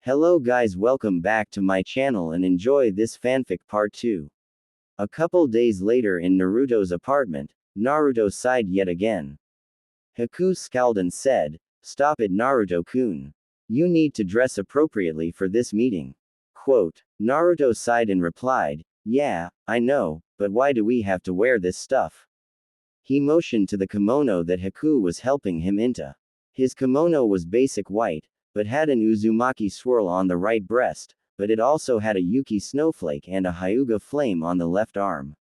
Hello guys, welcome back to my channel and enjoy this fanfic part 2. A couple days later in Naruto's apartment, Naruto sighed yet again. Haku scowled and said, "Stop it Naruto-kun. You need to dress appropriately for this meeting." Quote, Naruto sighed and replied, "Yeah, I know, but why do we have to wear this stuff?" He motioned to the kimono that Haku was helping him into. His kimono was basic white, but had an Uzumaki swirl on the right breast, but it also had a Yuki snowflake and a Hyuga flame on the left arm.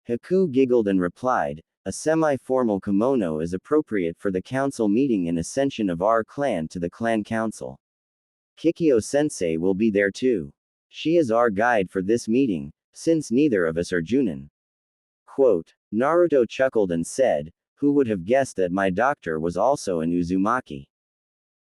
Haku giggled and replied, "A semi-formal kimono is appropriate for the council meeting and ascension of our clan to the clan council. Kikyo-sensei will be there too. She is our guide for this meeting, since neither of us are Junin." Quote, Naruto chuckled and said, "Who would have guessed that my doctor was also an Uzumaki?"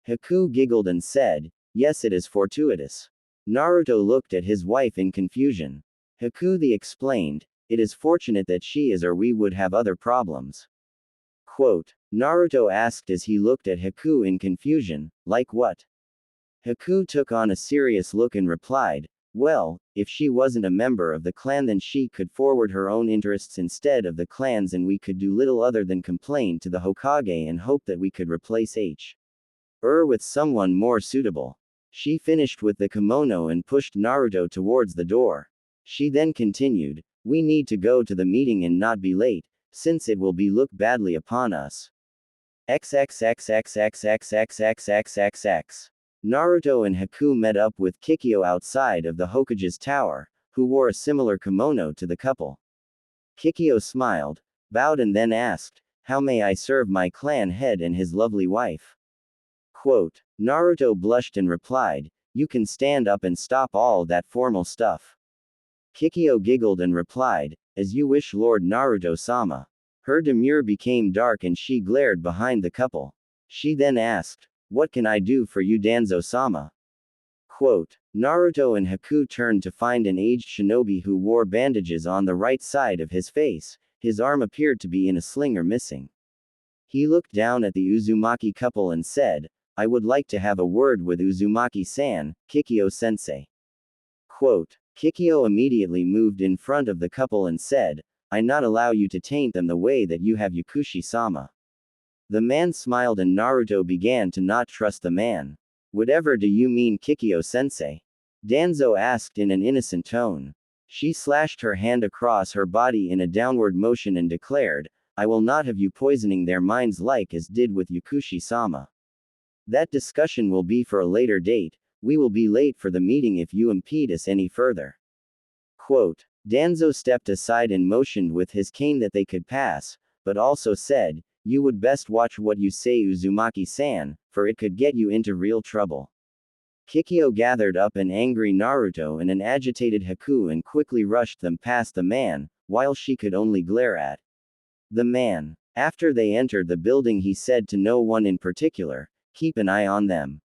Haku giggled and said, "Yes, it is fortuitous." Naruto looked at his wife in confusion. Haku explained, "It is fortunate that she is or we would have other problems." Quote, Naruto asked as he looked at Haku in confusion, "Like what?" Haku took on a serious look and replied, "Well, if she wasn't a member of the clan then she could forward her own interests instead of the clan's and we could do little other than complain to the Hokage and hope that we could replace her with someone more suitable." She finished with the kimono and pushed Naruto towards the door. She then continued, "We need to go to the meeting and not be late, since it will be looked badly upon us." XXXXXXXXXXXX. Naruto and Haku met up with Kikyo outside of the Hokage's tower, who wore a similar kimono to the couple. Kikyo smiled, bowed and then asked, "How may I serve my clan head and his lovely wife?" Quote, Naruto blushed and replied, "You can stand up and stop all that formal stuff." Kikyo giggled and replied, "As you wish Lord Naruto-sama." Her demure became dark and she glared behind the couple. She then asked, "What can I do for you Danzo-sama?" Quote, Naruto and Haku turned to find an aged shinobi who wore bandages on the right side of his face. His arm appeared to be in a sling or missing. He looked down at the Uzumaki couple and said, "I would like to have a word with Uzumaki-san, Kikyo-sensei." Quote, Kikyo immediately moved in front of the couple and said, "I not allow you to taint them the way that you have Yakushi-sama." The man smiled and Naruto began to not trust the man. "Whatever do you mean Kikyo-sensei?" Danzo asked in an innocent tone. She slashed her hand across her body in a downward motion and declared, "I will not have you poisoning their minds like as did with Yakushi-sama. That discussion will be for a later date. We will be late for the meeting if you impede us any further." Quote, Danzo stepped aside and motioned with his cane that they could pass, but also said, "You would best watch what you say Uzumaki-san, for it could get you into real trouble." Kikyo gathered up an angry Naruto and an agitated Haku and quickly rushed them past the man, while she could only glare at the man. After they entered the building he said to no one in particular, "Keep an eye on them."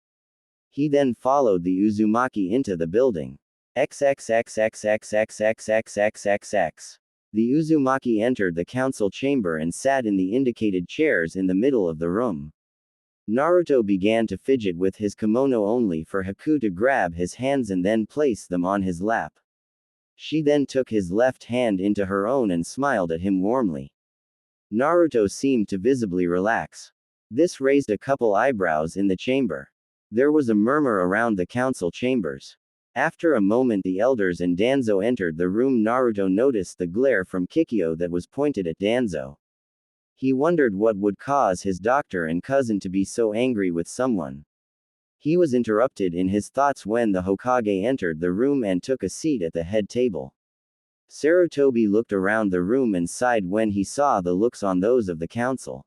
He then followed the Uzumaki into the building. XXXXXXXXXXXX. The Uzumaki entered the council chamber and sat in the indicated chairs in the middle of the room. Naruto began to fidget with his kimono only for Haku to grab his hands and then place them on his lap. She then took his left hand into her own and smiled at him warmly. Naruto seemed to visibly relax. This raised a couple eyebrows in the chamber. There was a murmur around the council chambers. After a moment the elders and Danzo entered the room. Naruto noticed the glare from Kikyo that was pointed at Danzo. He wondered what would cause his doctor and cousin to be so angry with someone. He was interrupted in his thoughts when the Hokage entered the room and took a seat at the head table. Sarutobi looked around the room and sighed when he saw the looks on those of the council.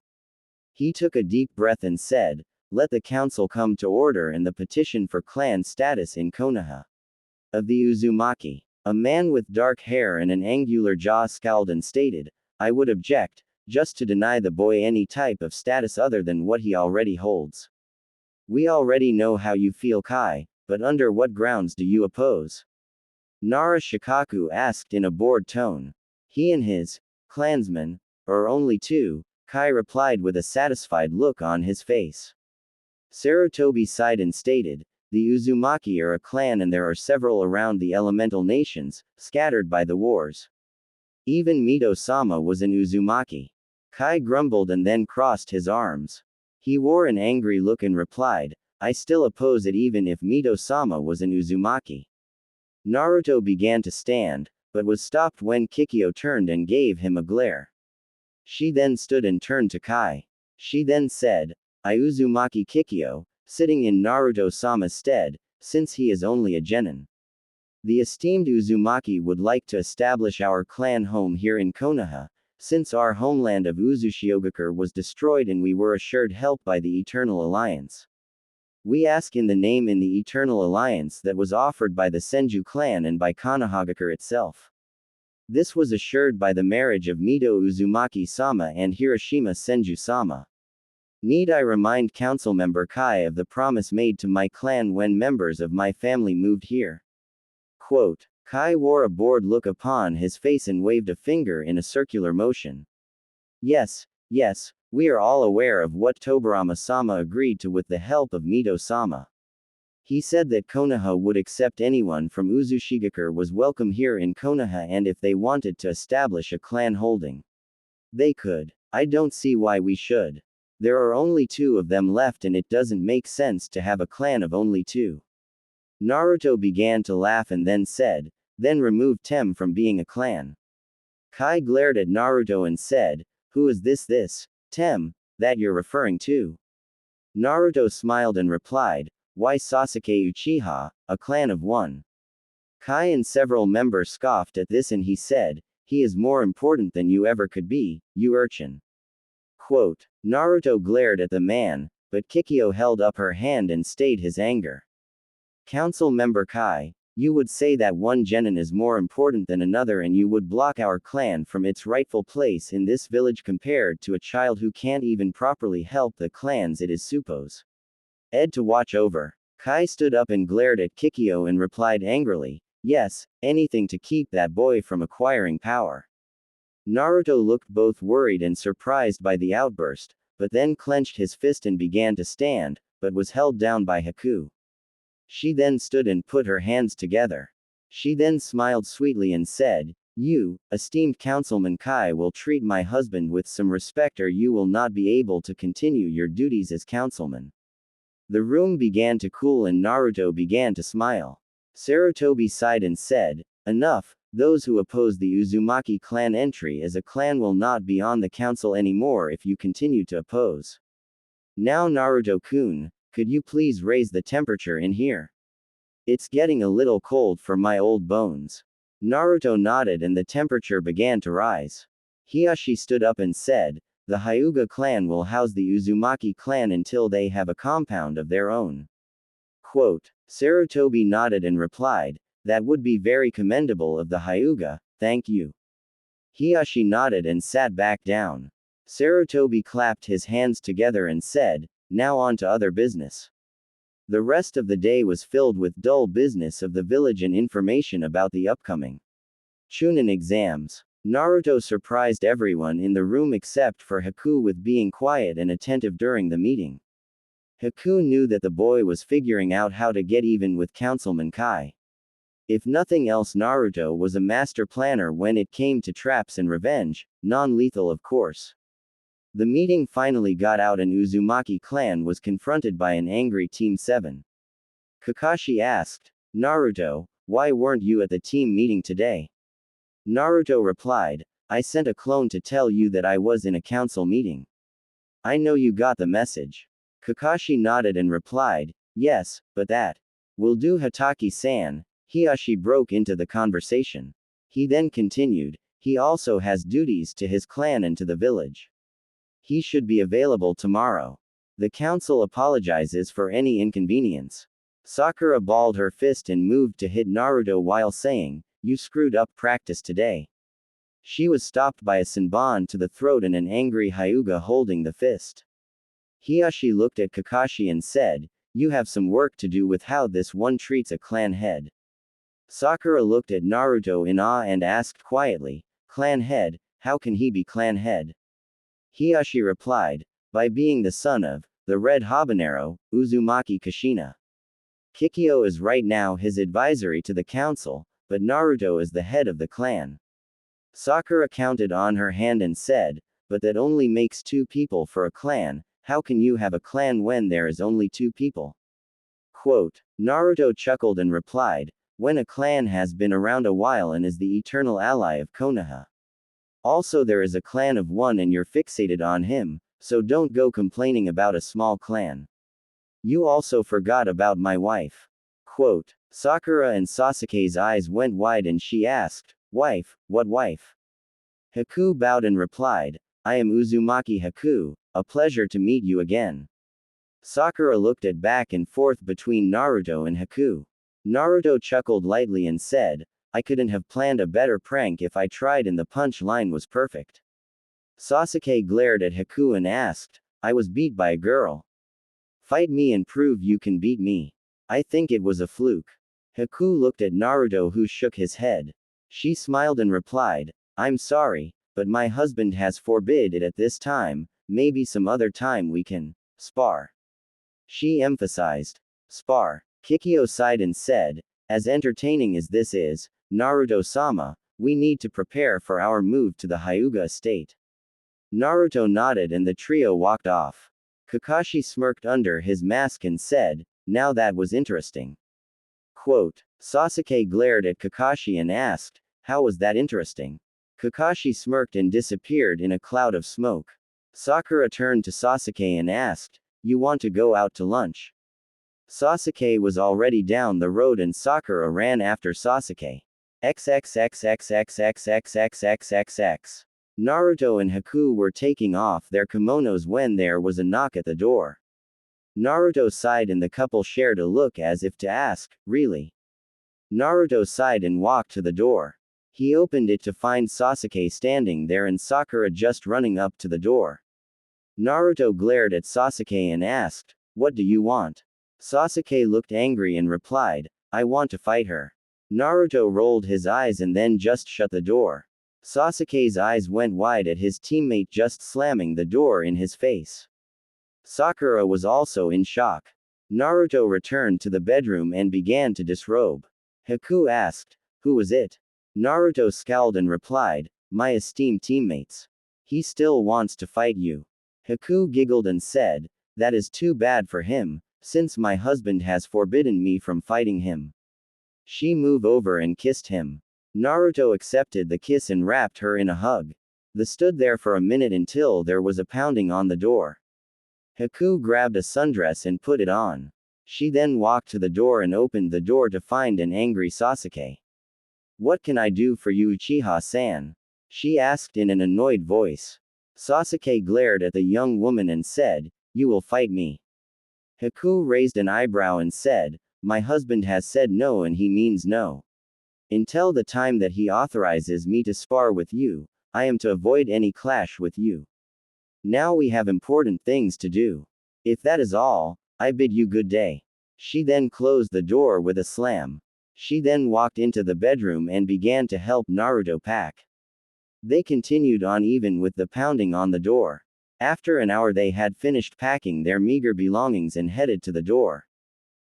He took a deep breath and said, "Let the council come to order and the petition for clan status in Konoha of the Uzumaki." A man with dark hair and an angular jaw scowled and stated, "I would object, just to deny the boy any type of status other than what he already holds." "We already know how you feel Kai, but under what grounds do you oppose?" Nara Shikaku asked in a bored tone. "He and his clansmen are only two," Kai replied with a satisfied look on his face. Sarutobi sighed and stated, The Uzumaki are a clan and there are several around the elemental nations, scattered by the wars. Even Mito-sama was an Uzumaki. Kai grumbled and then crossed his arms. He wore an angry look and replied, I still oppose it even if Mito-sama was an Uzumaki. Naruto began to stand, but was stopped when Kikyo turned and gave him a glare. She then stood and turned to Kai. She then said, I Uzumaki Kikyo, sitting in Naruto-sama's stead, since he is only a genin. The esteemed Uzumaki would like to establish our clan home here in Konoha, since our homeland of Uzushiogakure was destroyed and we were assured help by the Eternal Alliance. We ask in the name in the Eternal Alliance that was offered by the Senju clan and by Konohagakure itself. This was assured by the marriage of Mito Uzumaki-sama and Hiroshima Senju-sama. Need I remind council member Kai of the promise made to my clan when members of my family moved here? Quote. Kai wore a bored look upon his face and waved a finger in a circular motion. Yes, yes, we are all aware of what Tobarama-sama agreed to with the help of Mito-sama. He said that Konoha would accept anyone from Uzushigakure was welcome here in Konoha and if they wanted to establish a clan holding, they could. I don't see why we should. There are only 2 of them left and it doesn't make sense to have a clan of only 2. Naruto began to laugh and then said, then remove Tem from being a clan. Kai glared at Naruto and said, who is this Tem, that you're referring to? Naruto smiled and replied, why Sasuke Uchiha, a clan of 1. Kai and several members scoffed at this and he said, he is more important than you ever could be, you urchin. Quote. Naruto glared at the man, but Kikyo held up her hand and stayed his anger. Council member Kai, you would say that one genin is more important than another and you would block our clan from its rightful place in this village compared to a child who can't even properly help the clans it is suppose Ed to watch over. Kai stood up and glared at Kikyo and replied angrily, yes, anything to keep that boy from acquiring power. Naruto looked both worried and surprised by the outburst, but then clenched his fist and began to stand, but was held down by Haku. She then stood and put her hands together. She then smiled sweetly and said, you, esteemed councilman Kai will treat my husband with some respect or you will not be able to continue your duties as councilman. The room began to cool and Naruto began to smile. Sarutobi sighed and said, enough, those who oppose the Uzumaki clan entry as a clan will not be on the council anymore if you continue to oppose. Now Naruto-kun, could you please raise the temperature in here? It's getting a little cold for my old bones. Naruto nodded and the temperature began to rise. Hiyashi stood up and said, the Hyuga clan will house the Uzumaki clan until they have a compound of their own. Quote. Sarutobi nodded and replied, that would be very commendable of the Hyuga, thank you. Hiyashi nodded and sat back down. Sarutobi clapped his hands together and said, now on to other business. The rest of the day was filled with dull business of the village and information about the upcoming Chunin exams. Naruto surprised everyone in the room except for Haku with being quiet and attentive during the meeting. Haku knew that the boy was figuring out how to get even with Councilman Kai. If nothing else, Naruto was a master planner when it came to traps and revenge, non-lethal of course. The meeting finally got out and Uzumaki clan was confronted by an angry Team 7. Kakashi asked, Naruto, why weren't you at the team meeting today? Naruto replied, I sent a clone to tell you that I was in a council meeting. I know you got the message. Kakashi nodded and replied, yes, but that will do Hataki-san. Hiyashi broke into the conversation. He then continued, he also has duties to his clan and to the village. He should be available tomorrow. The council apologizes for any inconvenience. Sakura balled her fist and moved to hit Naruto while saying, you screwed up practice today. She was stopped by a senbon to the throat and an angry Hyuga holding the fist. Hiyashi looked at Kakashi and said, you have some work to do with how this one treats a clan head. Sakura looked at Naruto in awe and asked quietly, clan head, how can he be clan head? Hiyashi replied, by being the son of the Red Habanero, Uzumaki Kushina. Kikyo is right now his advisory to the council, but Naruto is the head of the clan. Sakura counted on her hand and said, but that only makes 2 people for a clan. How can you have a clan when there is only 2 people? Quote. Naruto chuckled and replied, when a clan has been around a while and is the eternal ally of Konoha. Also there is a clan of 1 and you're fixated on him, so don't go complaining about a small clan. You also forgot about my wife. Quote. Sakura and Sasuke's eyes went wide and she asked, wife, what wife? Haku bowed and replied, I am Uzumaki Haku, a pleasure to meet you again. Sakura looked at back and forth between Naruto and Haku. Naruto chuckled lightly and said, I couldn't have planned a better prank if I tried and the punch line was perfect. Sasuke glared at Haku and asked, I was beat by a girl. Fight me and prove you can beat me. I think it was a fluke. Haku looked at Naruto who shook his head. She smiled and replied, I'm sorry, but my husband has forbid it at this time, maybe some other time we can spar. She emphasized, spar. Kikyo sighed and said, as entertaining as this is, Naruto-sama, we need to prepare for our move to the Hyuga estate. Naruto nodded and the trio walked off. Kakashi smirked under his mask and said, now that was interesting. Quote. Sasuke glared at Kakashi and asked, how was that interesting? Kakashi smirked and disappeared in a cloud of smoke. Sakura turned to Sasuke and asked, you want to go out to lunch? Sasuke was already down the road and Sakura ran after Sasuke. XXXXXXXXXXXX. Naruto and Haku were taking off their kimonos when there was a knock at the door. Naruto sighed and the couple shared a look as if to ask, really? Naruto sighed and walked to the door. He opened it to find Sasuke standing there and Sakura just running up to the door. Naruto glared at Sasuke and asked, what do you want? Sasuke looked angry and replied, I want to fight her. Naruto rolled his eyes and then just shut the door. Sasuke's eyes went wide at his teammate just slamming the door in his face. Sakura was also in shock. Naruto returned to the bedroom and began to disrobe. Haku asked, who was it? Naruto scowled and replied, my esteemed teammates. He still wants to fight you. Haku giggled and said, that is too bad for him, since my husband has forbidden me from fighting him. She moved over and kissed him. Naruto accepted the kiss and wrapped her in a hug. They stood there for a minute until there was a pounding on the door. Haku grabbed a sundress and put it on. She then walked to the door and opened the door to find an angry Sasuke. What can I do for you, Uchiha-san? She asked in an annoyed voice. Sasuke glared at the young woman and said, you will fight me. Haku raised an eyebrow and said, my husband has said no and he means no. Until the time that he authorizes me to spar with you, I am to avoid any clash with you. Now we have important things to do. If that is all, I bid you good day. She then closed the door with a slam. She then walked into the bedroom and began to help Naruto pack. They continued on even with the pounding on the door. After an hour they had finished packing their meager belongings and headed to the door.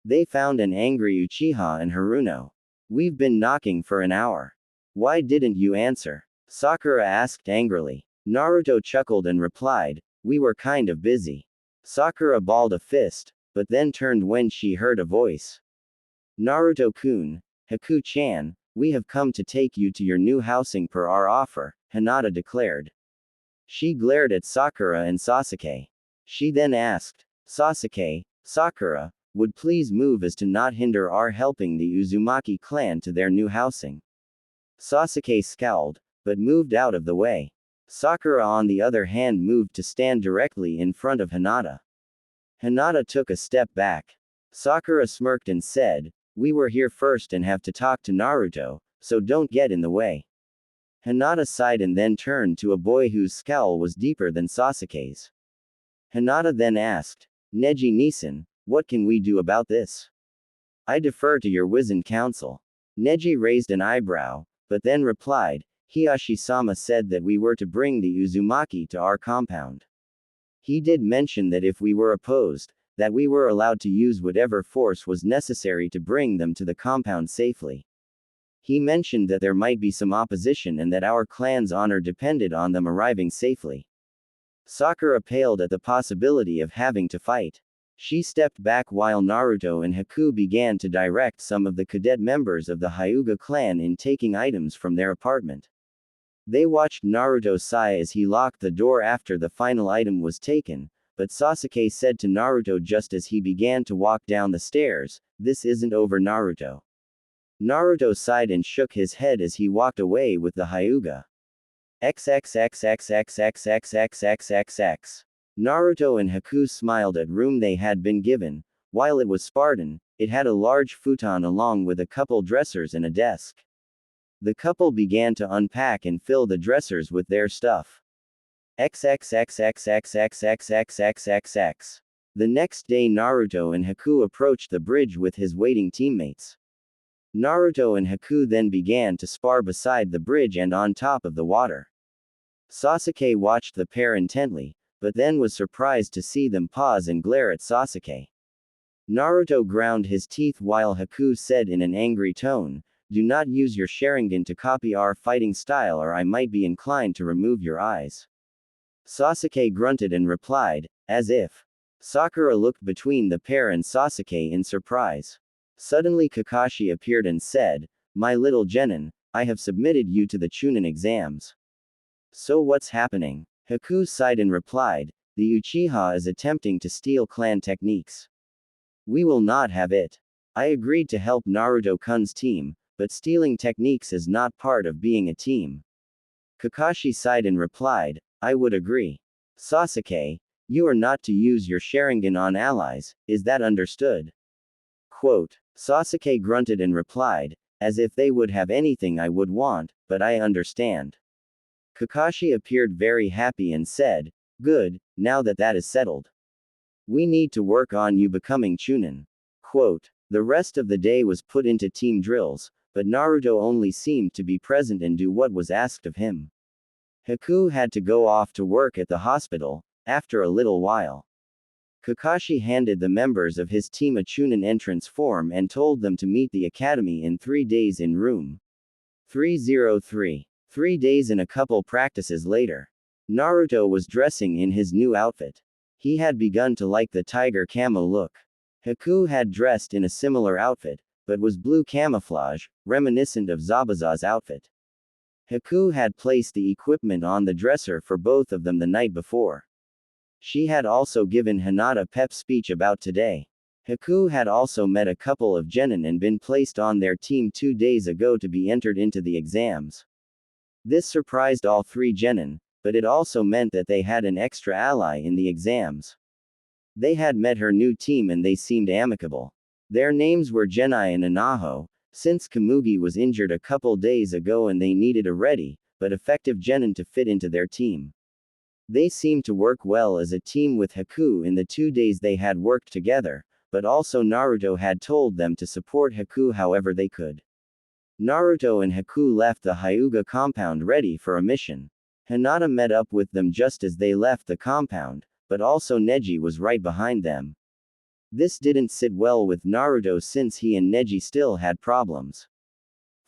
They found an angry Uchiha and Haruno. We've been knocking for an hour. Why didn't you answer? Sakura asked angrily. Naruto chuckled and replied, we were kind of busy. Sakura balled a fist, but then turned when she heard a voice. Naruto-kun, Haku-chan, we have come to take you to your new housing per our offer, Hinata declared. She glared at Sakura and Sasuke. She then asked, Sasuke, Sakura, would please move as to not hinder our helping the Uzumaki clan to their new housing. Sasuke scowled, but moved out of the way. Sakura on the other hand moved to stand directly in front of Hinata. Hinata took a step back. Sakura smirked and said, we were here first and have to talk to Naruto, so don't get in the way. Hinata sighed and then turned to a boy whose scowl was deeper than Sasuke's. Hinata then asked, Neji-Nisan, what can we do about this? I defer to your wizened counsel. Neji raised an eyebrow, but then replied, Hiyashi-sama said that we were to bring the Uzumaki to our compound. He did mention that if we were opposed, that we were allowed to use whatever force was necessary to bring them to the compound safely. He mentioned that there might be some opposition and that our clan's honor depended on them arriving safely. Sakura paled at the possibility of having to fight. She stepped back while Naruto and Haku began to direct some of the cadet members of the Hyuga clan in taking items from their apartment. They watched Naruto sigh as he locked the door after the final item was taken, but Sasuke said to Naruto just as he began to walk down the stairs, "This isn't over, Naruto." Naruto sighed and shook his head as he walked away with the Hyuga. XXXXXXXXXXXX. Naruto and Haku smiled at room they had been given. While it was Spartan, it had a large futon along with a couple dressers and a desk. The couple began to unpack and fill the dressers with their stuff. XXXXXXXXXXXX. The next day Naruto and Haku approached the bridge with his waiting teammates. Naruto and Haku then began to spar beside the bridge and on top of the water. Sasuke watched the pair intently, but then was surprised to see them pause and glare at Sasuke. Naruto ground his teeth while Haku said in an angry tone, "Do not use your Sharingan to copy our fighting style or I might be inclined to remove your eyes." Sasuke grunted and replied, "As if." Sakura looked between the pair and Sasuke in surprise. Suddenly Kakashi appeared and said, "My little genin, I have submitted you to the Chunin exams." "So what's happening?" Haku sighed and replied, "The Uchiha is attempting to steal clan techniques. We will not have it. I agreed to help Naruto-kun's team, but stealing techniques is not part of being a team." Kakashi sighed and replied, "I would agree. Sasuke, you are not to use your Sharingan on allies, is that understood?" Quote. Sasuke grunted and replied, "As if they would have anything I would want, but I understand." Kakashi appeared very happy and said, "Good, now that is settled. We need to work on you becoming Chunin." Quote. The rest of the day was put into team drills, but Naruto only seemed to be present and do what was asked of him. Haku had to go off to work at the hospital, after a little while. Kakashi handed the members of his team a Chunin entrance form and told them to meet the academy in 3 days in room 303. 3 days and a couple practices later. Naruto was dressing in his new outfit. He had begun to like the tiger camo look. Haku had dressed in a similar outfit, but was blue camouflage, reminiscent of Zabuza's outfit. Haku had placed the equipment on the dresser for both of them the night before. She had also given Hinata a pep speech about today. Haku had also met a couple of genin and been placed on their team 2 days ago to be entered into the exams. This surprised all 3 genin, but it also meant that they had an extra ally in the exams. They had met her new team and they seemed amicable. Their names were Genai and Anaho, since Kamugi was injured a couple days ago and they needed a ready, but effective genin to fit into their team. They seemed to work well as a team with Haku in the 2 days they had worked together, but also Naruto had told them to support Haku however they could. Naruto and Haku left the Hyuga compound ready for a mission. Hinata met up with them just as they left the compound, but also Neji was right behind them. This didn't sit well with Naruto since he and Neji still had problems.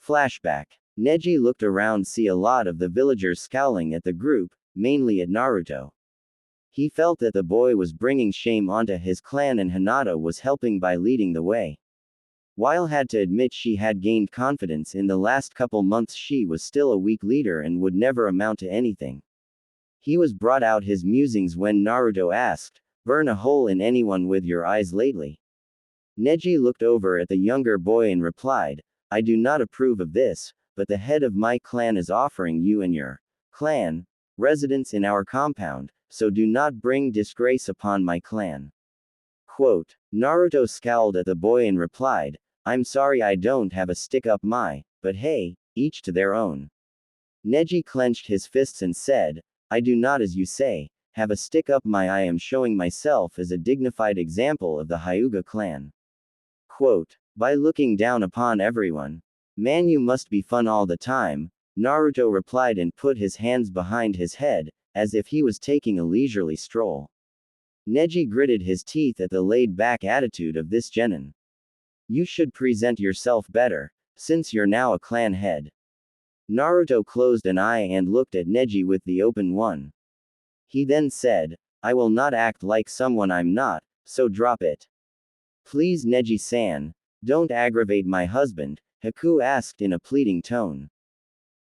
Flashback. Neji looked around, see a lot of the villagers scowling at the group, mainly at Naruto. He felt that the boy was bringing shame onto his clan and Hinata was helping by leading the way. While had to admit she had gained confidence in the last couple months, she was still a weak leader and would never amount to anything. He was brought out his musings when Naruto asked, "Burn a hole in anyone with your eyes lately?" Neji looked over at the younger boy and replied, "I do not approve of this, but the head of my clan is offering you and your clan residence in our compound, so do not bring disgrace upon my clan." Quote. Naruto scowled at the boy and replied, "I'm sorry I don't have a stick up my, but hey, each to their own." Neji clenched his fists and said, "I do not, as you say, have a stick up my. I am showing myself as a dignified example of the Hyuga clan." Quote. By looking down upon everyone. "Man, you must be fun all the time," Naruto replied and put his hands behind his head, as if he was taking a leisurely stroll. Neji gritted his teeth at the laid-back attitude of this genin. You should present yourself better, since you're now a clan head. Naruto closed an eye and looked at Neji with the open one. He then said, I will not act like someone I'm not, so drop it. Please Neji-san, don't aggravate my husband, Haku asked in a pleading tone.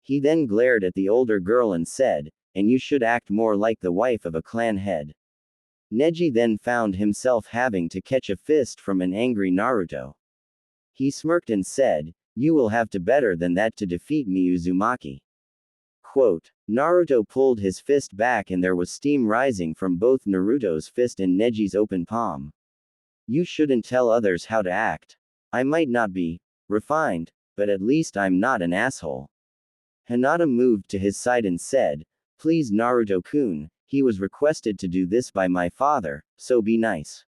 He then glared at the older girl and said, and you should act more like the wife of a clan head. Neji then found himself having to catch a fist from an angry Naruto. He smirked and said, you will have to better than that to defeat me Uzumaki. Quote, Naruto pulled his fist back and there was steam rising from both Naruto's fist and Neji's open palm. You shouldn't tell others how to act. I might not be refined, but at least I'm not an asshole. Hinata moved to his side and said, please Naruto-kun, he was requested to do this by my father, so be nice.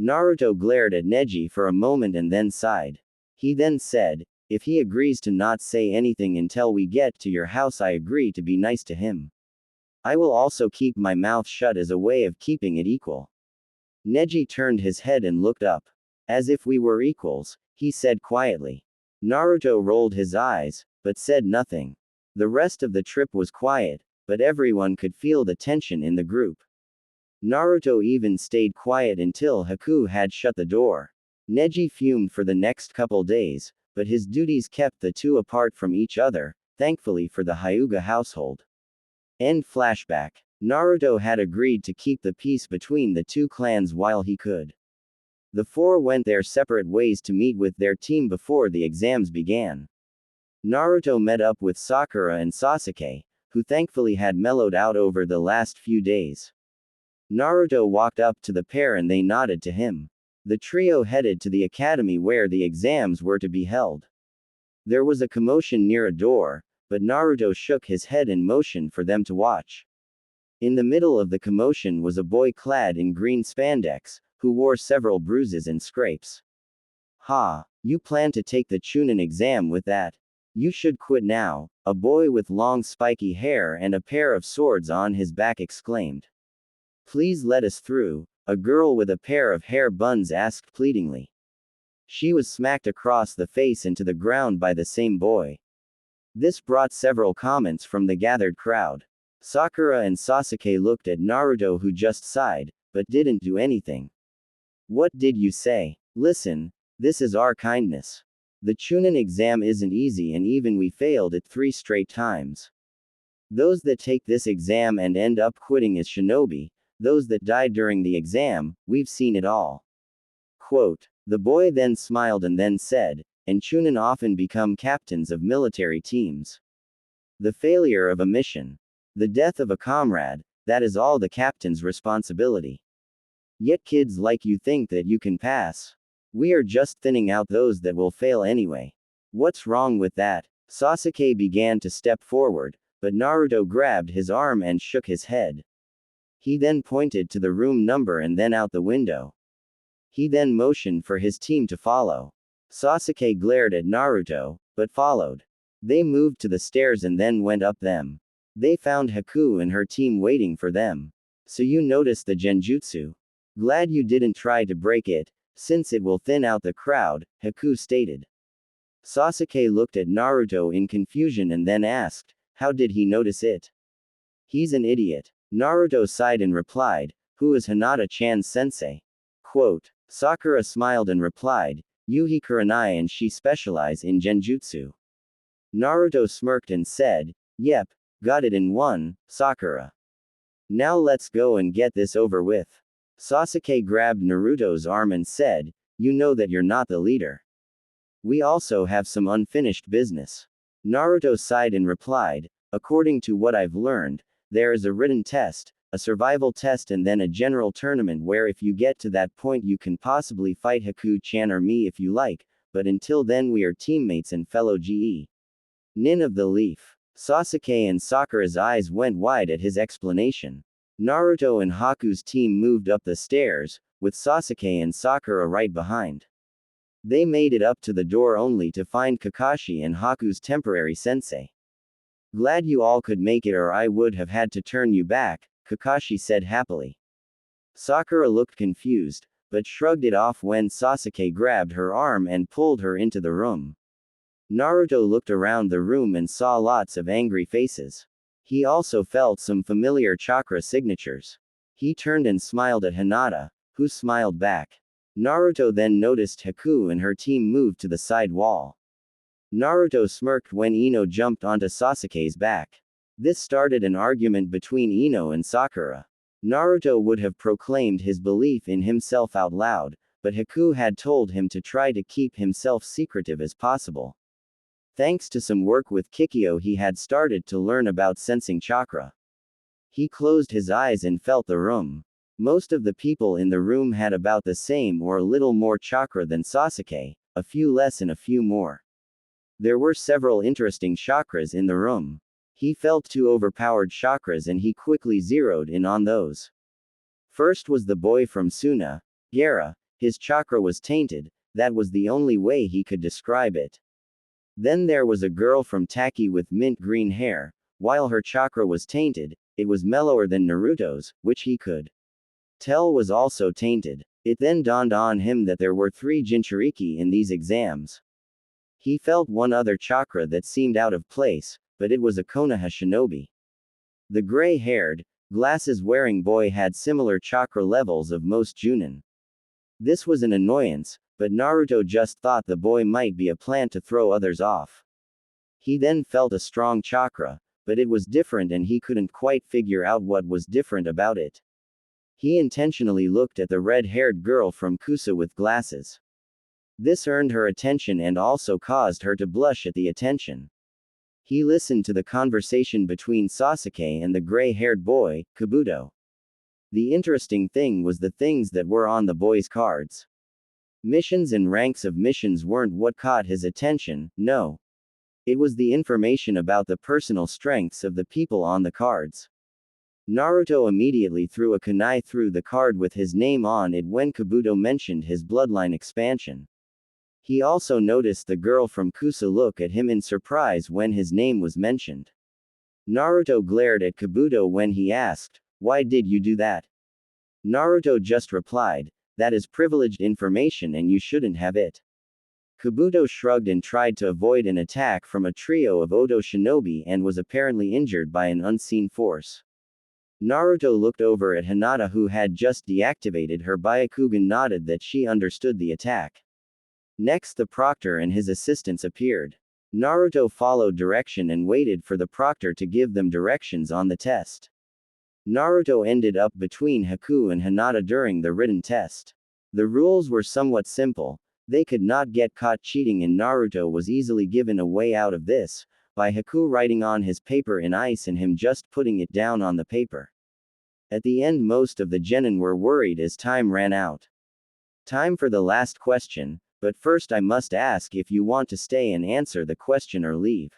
Naruto glared at Neji for a moment and then sighed. He then said, if he agrees to not say anything until we get to your house I agree to be nice to him. I will also keep my mouth shut as a way of keeping it equal. Neji turned his head and looked up. As if we were equals, he said quietly. Naruto rolled his eyes, but said nothing. The rest of the trip was quiet, but everyone could feel the tension in the group. Naruto even stayed quiet until Haku had shut the door. Neji fumed for the next couple days, but his duties kept the two apart from each other, thankfully for the Hyuga household. End flashback. Naruto had agreed to keep the peace between the two clans while he could. The four went their separate ways to meet with their team before the exams began. Naruto met up with Sakura and Sasuke, who thankfully had mellowed out over the last few days. Naruto walked up to the pair and they nodded to him. The trio headed to the academy where the exams were to be held. There was a commotion near a door, but Naruto shook his head and motioned for them to watch. In the middle of the commotion was a boy clad in green spandex, who wore several bruises and scrapes. Ha, you plan to take the Chunin exam with that? You should quit now, a boy with long spiky hair and a pair of swords on his back exclaimed. Please let us through, a girl with a pair of hair buns asked pleadingly. She was smacked across the face into the ground by the same boy. This brought several comments from the gathered crowd. Sakura and Sasuke looked at Naruto who just sighed, but didn't do anything. What did you say? Listen, this is our kindness. The Chunin exam isn't easy and even we failed it 3 straight times. Those that take this exam and end up quitting as shinobi, those that died during the exam, we've seen it all. Quote, the boy then smiled and then said, and Chunin often become captains of military teams. The failure of a mission. The death of a comrade, that is all the captain's responsibility. Yet kids like you think that you can pass. We are just thinning out those that will fail anyway. What's wrong with that? Sasuke began to step forward, but Naruto grabbed his arm and shook his head. He then pointed to the room number and then out the window. He then motioned for his team to follow. Sasuke glared at Naruto, but followed. They moved to the stairs and then went up them. They found Haku and her team waiting for them. So you noticed the genjutsu? Glad you didn't try to break it, since it will thin out the crowd, Haku stated. Sasuke looked at Naruto in confusion and then asked, how did he notice it? He's an idiot. Naruto sighed and replied, who is Hinata-chan's sensei? Quote, Sakura smiled and replied, Yuhi Kurenai and she specialize in genjutsu. Naruto smirked and said, yep, got it in one, Sakura. Now let's go and get this over with. Sasuke grabbed Naruto's arm and said, you know that you're not the leader. We also have some unfinished business. Naruto sighed and replied, according to what I've learned, there is a written test, a survival test and then a general tournament where if you get to that point you can possibly fight Haku-chan or me if you like, but until then we are teammates and fellow GE. Nin of the Leaf. Sasuke and Sakura's eyes went wide at his explanation. Naruto and Haku's team moved up the stairs, with Sasuke and Sakura right behind. They made it up to the door only to find Kakashi and Haku's temporary sensei. Glad you all could make it or I would have had to turn you back, Kakashi said happily. Sakura looked confused, but shrugged it off when Sasuke grabbed her arm and pulled her into the room. Naruto looked around the room and saw lots of angry faces. He also felt some familiar chakra signatures. He turned and smiled at Hinata, who smiled back. Naruto then noticed Haku and her team moved to the side wall. Naruto smirked when Ino jumped onto Sasuke's back. This started an argument between Ino and Sakura. Naruto would have proclaimed his belief in himself out loud, but Haku had told him to try to keep himself secretive as possible. Thanks to some work with Kikyo, he had started to learn about sensing chakra. He closed his eyes and felt the room. Most of the people in the room had about the same or a little more chakra than Sasuke, a few less and a few more. There were several interesting chakras in the room. He felt two overpowered chakras and he quickly zeroed in on those. First was the boy from Suna, Gaara. His chakra was tainted, that was the only way he could describe it. Then there was a girl from Taki with mint green hair. While her chakra was tainted, it was mellower than Naruto's, which he could tell was also tainted. It then dawned on him that there were 3 Jinchuriki in these exams. He felt one other chakra that seemed out of place, but it was a Konoha shinobi. The gray-haired, glasses-wearing boy had similar chakra levels of most Junin. This was an annoyance, but Naruto just thought the boy might be a plant to throw others off. He then felt a strong chakra, but it was different and he couldn't quite figure out what was different about it. He intentionally looked at the red-haired girl from Kusa with glasses. This earned her attention and also caused her to blush at the attention. He listened to the conversation between Sasuke and the gray-haired boy, Kabuto. The interesting thing was the things that were on the boy's cards. Missions and ranks of missions weren't what caught his attention, no. It was the information about the personal strengths of the people on the cards. Naruto immediately threw a kunai through the card with his name on it when Kabuto mentioned his bloodline expansion. He also noticed the girl from Kusa look at him in surprise when his name was mentioned. Naruto glared at Kabuto when he asked, "Why did you do that?" Naruto just replied, "That is privileged information and you shouldn't have it." Kabuto shrugged and tried to avoid an attack from a trio of Oto shinobi and was apparently injured by an unseen force. Naruto looked over at Hinata who had just deactivated her Byakugan, nodded that she understood the attack. Next the proctor and his assistants appeared. Naruto followed direction and waited for the proctor to give them directions on the test. Naruto ended up between Haku and Hinata during the written test. The rules were somewhat simple. They could not get caught cheating and Naruto was easily given a way out of this, by Haku writing on his paper in ice and him just putting it down on the paper. At the end most of the genin were worried as time ran out. Time for the last question, but first I must ask if you want to stay and answer the question or leave.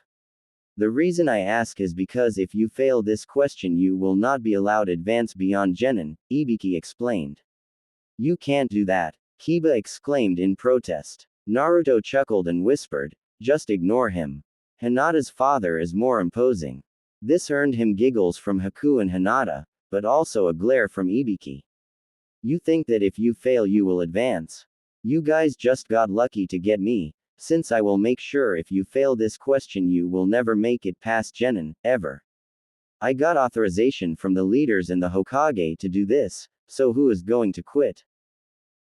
The reason I ask is because if you fail this question you will not be allowed advance beyond genin, Ibiki explained. You can't do that, Kiba exclaimed in protest. Naruto chuckled and whispered, "Just ignore him. Hinata's father is more imposing." This earned him giggles from Haku and Hinata, but also a glare from Ibiki. You think that if you fail you will advance? You guys just got lucky to get me, since I will make sure if you fail this question you will never make it past genin, ever. I got authorization from the leaders and the Hokage to do this, so who is going to quit?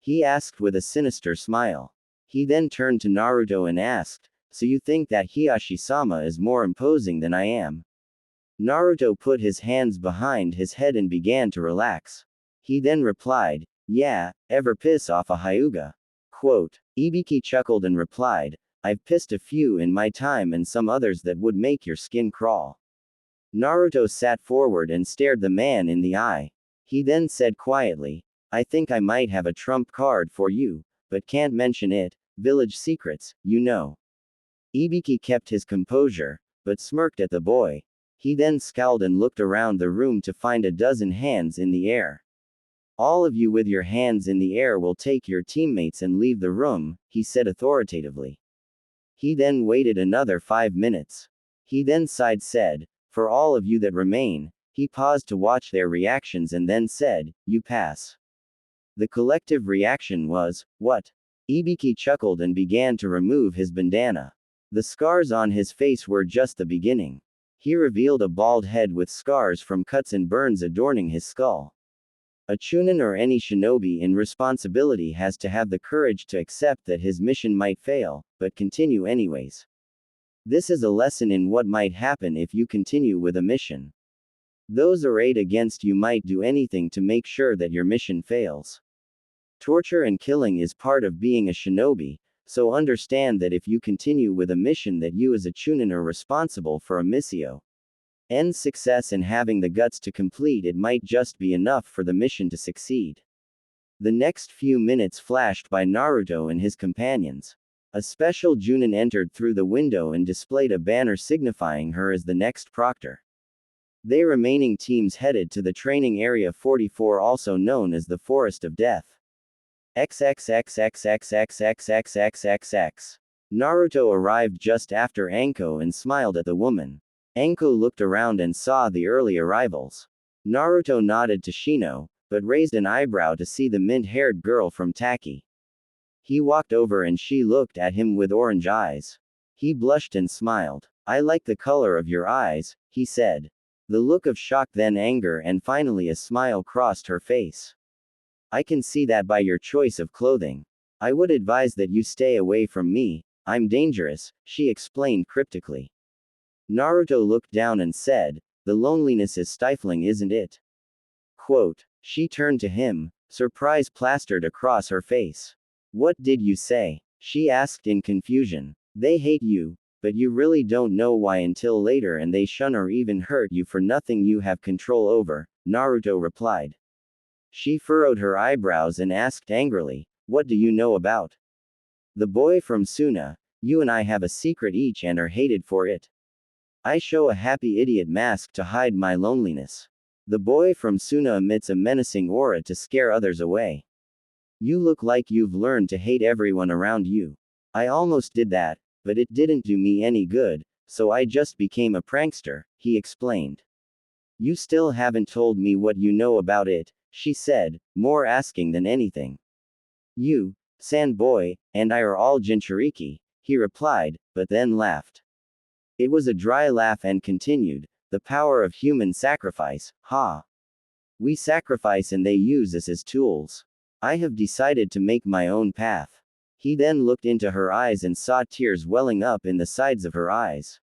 He asked with a sinister smile. He then turned to Naruto and asked, "So you think that Hiyashi-sama is more imposing than I am?" Naruto put his hands behind his head and began to relax. He then replied, "Yeah, ever piss off a Hyuga?" Quote. Ibiki chuckled and replied, "I've pissed a few in my time and some others that would make your skin crawl." Naruto sat forward and stared the man in the eye. He then said quietly, "I think I might have a trump card for you, but can't mention it, village secrets, you know." Ibiki kept his composure, but smirked at the boy. He then scowled and looked around the room to find a dozen hands in the air. "All of you with your hands in the air will take your teammates and leave the room," he said authoritatively. He then waited another 5 minutes. He then said, "For all of you that remain," he paused to watch their reactions and then said, "You pass." The collective reaction was, "What?" Ibiki chuckled and began to remove his bandana. The scars on his face were just the beginning. He revealed a bald head with scars from cuts and burns adorning his skull. A Chunin or any shinobi in responsibility has to have the courage to accept that his mission might fail, but continue anyways. This is a lesson in what might happen if you continue with a mission. Those arrayed against you might do anything to make sure that your mission fails. Torture and killing is part of being a shinobi, so understand that if you continue with a mission that you as a Chunin are responsible for a missio. End success and having the guts to complete it might just be enough for the mission to succeed. The next few minutes flashed by Naruto and his companions. A special Junin entered through the window and displayed a banner signifying her as the next proctor. They remaining teams headed to the training area 44, also known as the Forest of Death. XXXXXXXXXXXX. Naruto arrived just after Anko and smiled at the woman. Anko looked around and saw the early arrivals. Naruto nodded to Shino, but raised an eyebrow to see the mint-haired girl from Taki. He walked over and she looked at him with orange eyes. He blushed and smiled. "I like the color of your eyes," he said. The look of shock, then anger, and finally a smile crossed her face. "I can see that by your choice of clothing. I would advise that you stay away from me. I'm dangerous," she explained cryptically. Naruto looked down and said, "The loneliness is stifling, isn't it?" Quote. She turned to him, surprise plastered across her face. "What did you say?" she asked in confusion. "They hate you, but you really don't know why until later, and they shun or even hurt you for nothing you have control over," Naruto replied. She furrowed her eyebrows and asked angrily, "What do you know about the boy from Suna? You and I have a secret each and are hated for it." "I show a happy idiot mask to hide my loneliness. The boy from Suna emits a menacing aura to scare others away. You look like you've learned to hate everyone around you. I almost did that, but it didn't do me any good, so I just became a prankster," he explained. "You still haven't told me what you know about it," she said, more asking than anything. "You, San boy, and I are all Jinchuriki," he replied, but then laughed. It was a dry laugh and continued, "The power of human sacrifice, ha. We sacrifice and they use us as tools. I have decided to make my own path." He then looked into her eyes and saw tears welling up in the sides of her eyes.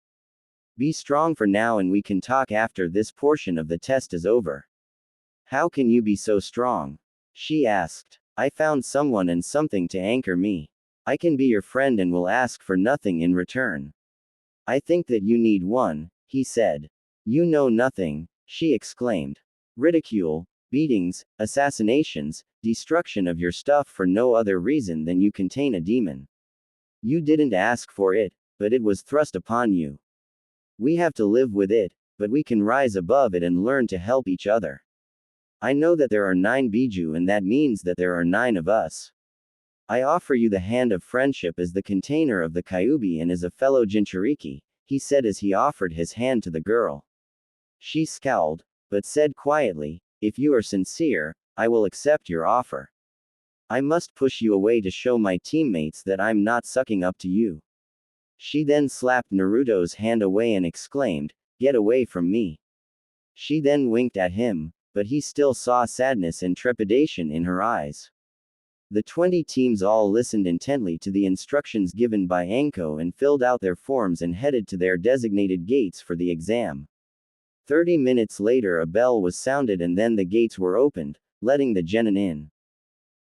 "Be strong for now and we can talk after this portion of the test is over." "How can you be so strong?" she asked. "I found someone and something to anchor me. I can be your friend and will ask for nothing in return." "I think that you need one," he said. "You know nothing," she exclaimed. "Ridicule, beatings, assassinations, destruction of your stuff for no other reason than you contain a demon. You didn't ask for it, but it was thrust upon you. We have to live with it, but we can rise above it and learn to help each other. I know that there are 9 Biju and that means that there are 9 of us. I offer you the hand of friendship as the container of the Kyuubi and as a fellow Jinchuriki," he said as he offered his hand to the girl. She scowled, but said quietly, "If you are sincere, I will accept your offer. I must push you away to show my teammates that I'm not sucking up to you." She then slapped Naruto's hand away and exclaimed, "Get away from me." She then winked at him, but he still saw sadness and trepidation in her eyes. The 20 teams all listened intently to the instructions given by Anko and filled out their forms and headed to their designated gates for the exam. 30 minutes later a bell was sounded and then the gates were opened, letting the genin in.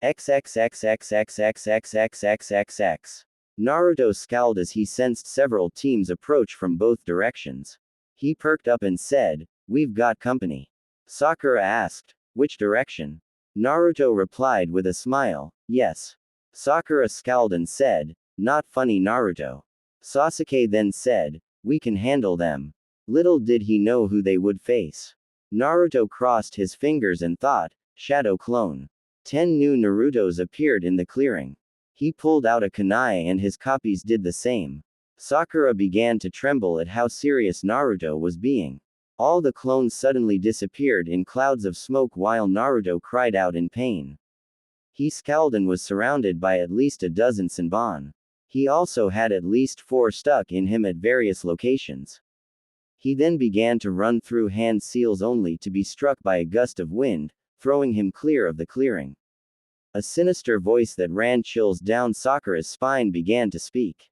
XXXXXXXXXXXX. Naruto scowled as he sensed several teams approach from both directions. He perked up and said, "We've got company." Sakura asked, "Which direction?" Naruto replied with a smile, "Yes." Sakura scowled and said, "Not funny, Naruto." Sasuke then said, "We can handle them." Little did he know who they would face. Naruto crossed his fingers and thought, "Shadow clone." 10 new Narutos appeared in the clearing. He pulled out a kunai and his copies did the same. Sakura began to tremble at how serious Naruto was being. All the clones suddenly disappeared in clouds of smoke while Naruto cried out in pain. He scowled and was surrounded by at least a dozen Senbon. He also had at least 4 stuck in him at various locations. He then began to run through hand seals only to be struck by a gust of wind, throwing him clear of the clearing. A sinister voice that ran chills down Sakura's spine began to speak.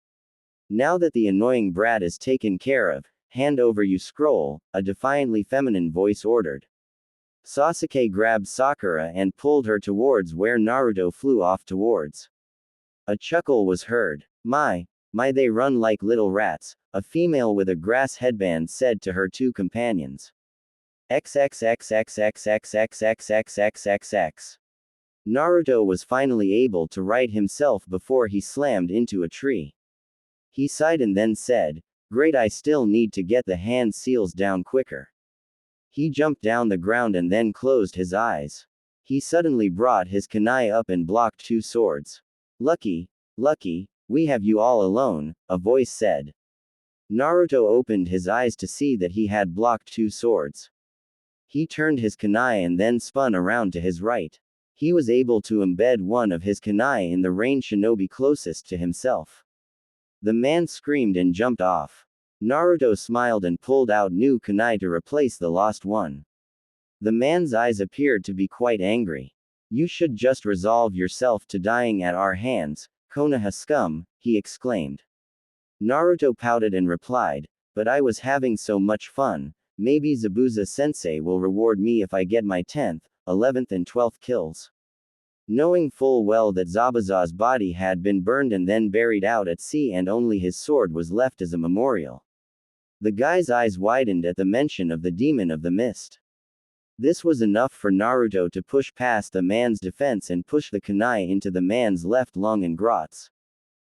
Now that the annoying brat is taken care of, hand over you scroll, a defiantly feminine voice ordered. Sasuke grabbed Sakura and pulled her towards where Naruto flew off towards. A chuckle was heard. My, they run like little rats, a female with a grass headband said to her 2 companions. XXXXXXXXXXXXX. Naruto was finally able to right himself before he slammed into a tree. He sighed and then said, "Great, I still need to get the hand seals down quicker." He jumped down the ground and then closed his eyes. He suddenly brought his kunai up and blocked 2 swords. Lucky, we have you all alone," a voice said. Naruto opened his eyes to see that he had blocked 2 swords. He turned his kunai and then spun around to his right. He was able to embed one of his kunai in the ranged shinobi closest to himself. The man screamed and jumped off. Naruto smiled and pulled out new kunai to replace the lost one. The man's eyes appeared to be quite angry. "You should just resolve yourself to dying at our hands, Konoha scum," he exclaimed. Naruto pouted and replied, "But I was having so much fun. Maybe Zabuza-sensei will reward me if I get my 10th, 11th and 12th kills." Knowing full well that Zabuza's body had been burned and then buried out at sea and only his sword was left as a memorial. The guy's eyes widened at the mention of the demon of the mist. This was enough for Naruto to push past the man's defense and push the kunai into the man's left lung and grots.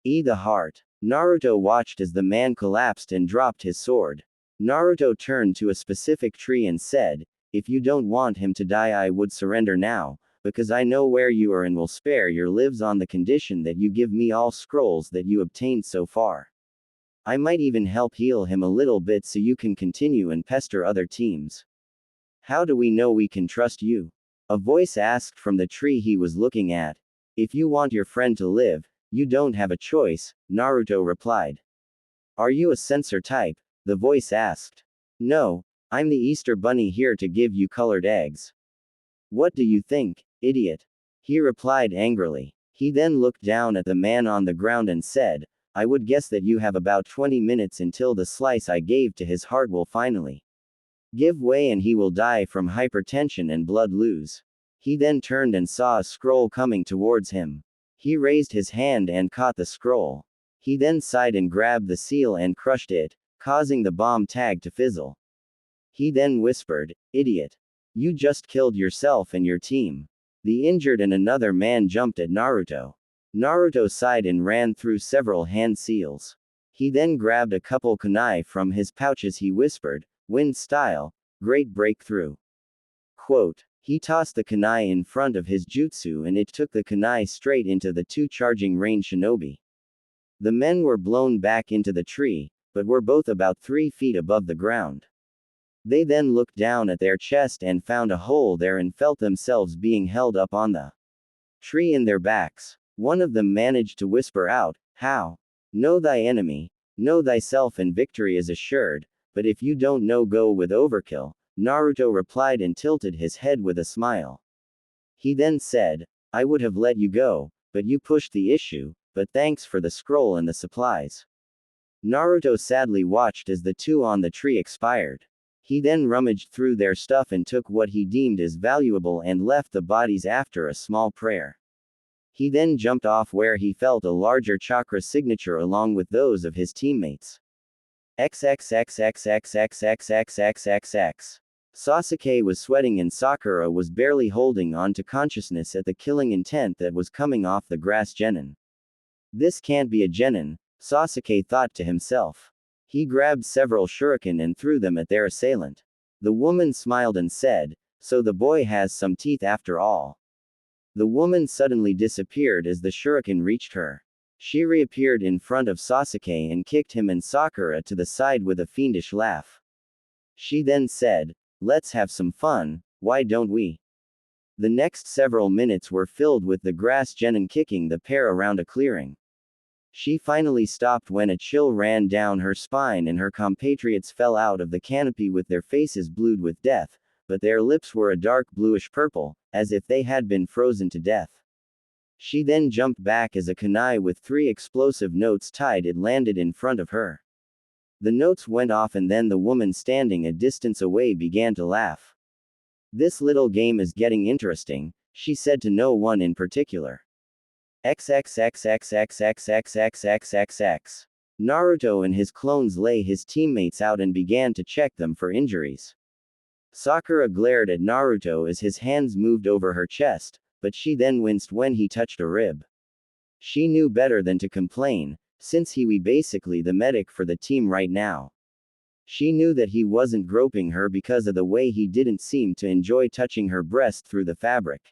The heart. Naruto watched as the man collapsed and dropped his sword. Naruto turned to a specific tree and said, "If you don't want him to die, I would surrender now, because I know where you are and will spare your lives on the condition that you give me all scrolls that you obtained so far. I might even help heal him a little bit so you can continue and pester other teams." "How do we know we can trust you?" a voice asked from the tree he was looking at. "If you want your friend to live, you don't have a choice," Naruto replied. "Are you a censor type?" the voice asked. "No, I'm the Easter Bunny here to give you colored eggs." "What do you think, idiot?" he replied angrily. He then looked down at the man on the ground and said, "I would guess that you have about 20 minutes until the slice I gave to his heart will finally give way and he will die from hypertension and blood lose." He then turned and saw a scroll coming towards him. He raised his hand and caught the scroll. He then sighed and grabbed the seal and crushed it, causing the bomb tag to fizzle. He then whispered, "Idiot. You just killed yourself and your team." The injured and another man jumped at Naruto. Naruto sighed and ran through several hand seals. He then grabbed a couple kunai from his pouches. He whispered, "Wind style, great breakthrough." Quote. He tossed the kunai in front of his jutsu and it took the kunai straight into the 2 charging ranged shinobi. The men were blown back into the tree, but were both about 3 feet above the ground. They then looked down at their chest and found a hole there and felt themselves being held up on the tree in their backs. One of them managed to whisper out, "How? Know thy enemy, know thyself and victory is assured, but if you don't know, go with overkill," Naruto replied and tilted his head with a smile. He then said, "I would have let you go, but you pushed the issue, but thanks for the scroll and the supplies." Naruto sadly watched as the 2 on the tree expired. He then rummaged through their stuff and took what he deemed as valuable and left the bodies after a small prayer. He then jumped off where he felt a larger chakra signature along with those of his teammates. XXXXXXXXXXXX. Sasuke was sweating and Sakura was barely holding on to consciousness at the killing intent that was coming off the grass genin. This can't be a genin, Sasuke thought to himself. He grabbed several shuriken and threw them at their assailant. The woman smiled and said, "So the boy has some teeth after all." The woman suddenly disappeared as the shuriken reached her. She reappeared in front of Sasuke and kicked him and Sakura to the side with a fiendish laugh. She then said, "Let's have some fun, why don't we?" The next several minutes were filled with the grass genin kicking the pair around a clearing. She finally stopped when a chill ran down her spine and her compatriots fell out of the canopy with their faces blued with death, but their lips were a dark bluish purple, as if they had been frozen to death. She then jumped back as a kunai with 3 explosive notes tied it landed in front of her. The notes went off and then the woman standing a distance away began to laugh. "This little game is getting interesting," she said to no one in particular. XXXXXXXXXXXX. Naruto and his clones lay his teammates out and began to check them for injuries. Sakura glared at Naruto as his hands moved over her chest, but she then winced when he touched a rib. She knew better than to complain, since he was basically the medic for the team right now. She knew that he wasn't groping her because of the way he didn't seem to enjoy touching her breast through the fabric.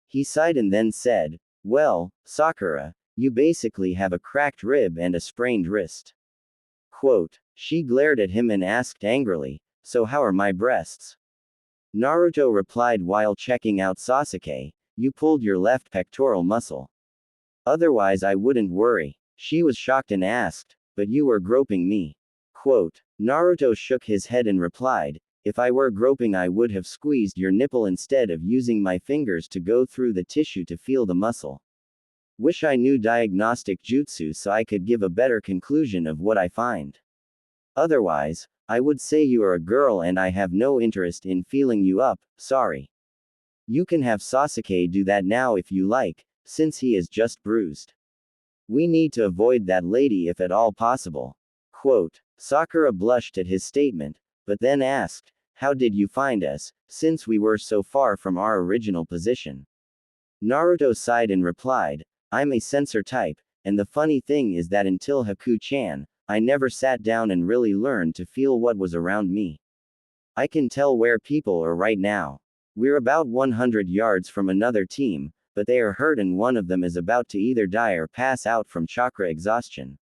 He sighed and then said, "Well, Sakura, you basically have a cracked rib and a sprained wrist." Quote. She glared at him and asked angrily, "So how are my breasts?" Naruto replied while checking out Sasuke, "You pulled your left pectoral muscle. Otherwise I wouldn't worry." She was shocked and asked, "But you were groping me." Quote. Naruto shook his head and replied, "If I were groping I would have squeezed your nipple instead of using my fingers to go through the tissue to feel the muscle. Wish I knew diagnostic jutsu so I could give a better conclusion of what I find. Otherwise, I would say you are a girl and I have no interest in feeling you up, sorry. You can have Sasuke do that now if you like, since he is just bruised. We need to avoid that lady if at all possible." Quote. Sakura blushed at his statement, but then asked, "How did you find us, since we were so far from our original position?" Naruto sighed and replied, "I'm a sensor type, and the funny thing is that until Haku-chan, I never sat down and really learned to feel what was around me. I can tell where people are right now. We're about 100 yards from another team, but they are hurt and one of them is about to either die or pass out from chakra exhaustion."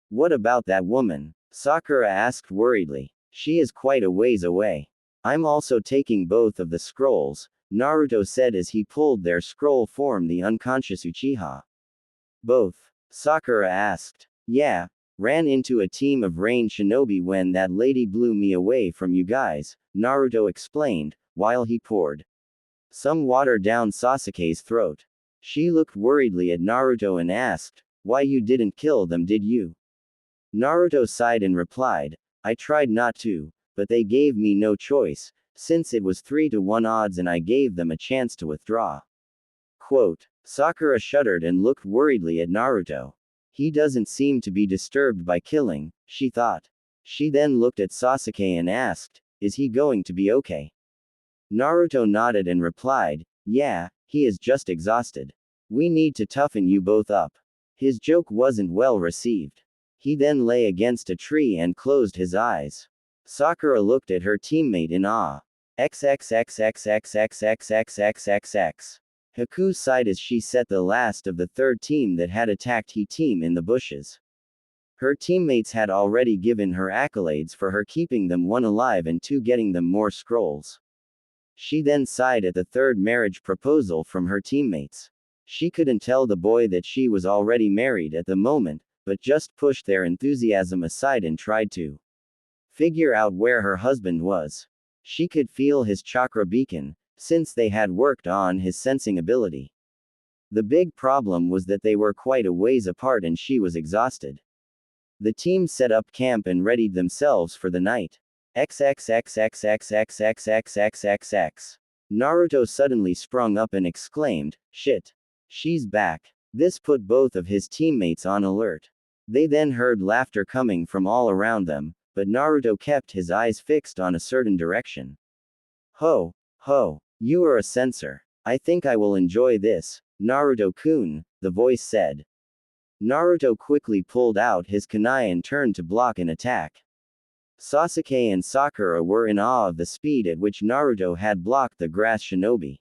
"What about that woman?" Sakura asked worriedly. "She is quite a ways away." "I'm also taking both of the scrolls," Naruto said as he pulled their scroll form the unconscious Uchiha. "Both?" Sakura asked. "Yeah. Ran into a team of rain shinobi when that lady blew me away from you guys," Naruto explained, while he poured some water down Sasuke's throat. She looked worriedly at Naruto and asked, "Why you didn't kill them, did you?" Naruto sighed and replied, "I tried not to, but they gave me no choice, since it was 3-1 odds and I gave them a chance to withdraw." Quote. Sakura shuddered and looked worriedly at Naruto. He doesn't seem to be disturbed by killing, she thought. She then looked at Sasuke and asked, "Is he going to be okay?" Naruto nodded and replied, "Yeah, he is just exhausted. We need to toughen you both up." His joke wasn't well received. He then lay against a tree and closed his eyes. Sakura looked at her teammate in awe. XXXXXXXXXXXX. Haku sighed as she set the last of the third team that had attacked he team in the bushes. Her teammates had already given her accolades for her keeping them 1 alive and 2 getting them more scrolls. She then sighed at the third marriage proposal from her teammates. She couldn't tell the boy that she was already married at the moment, but just pushed their enthusiasm aside and tried to figure out where her husband was. She could feel his chakra beacon, since they had worked on his sensing ability. The big problem was that they were quite a ways apart and she was exhausted. The team set up camp and readied themselves for the night. XXXXXXXXXXXX. Naruto suddenly sprung up and exclaimed, "Shit. She's back." This put both of his teammates on alert. They then heard laughter coming from all around them, but Naruto kept his eyes fixed on a certain direction. "Ho, ho, you are a sensor. I think I will enjoy this, Naruto-kun," the voice said. Naruto quickly pulled out his kunai and turned to block an attack. Sasuke and Sakura were in awe of the speed at which Naruto had blocked the grass shinobi.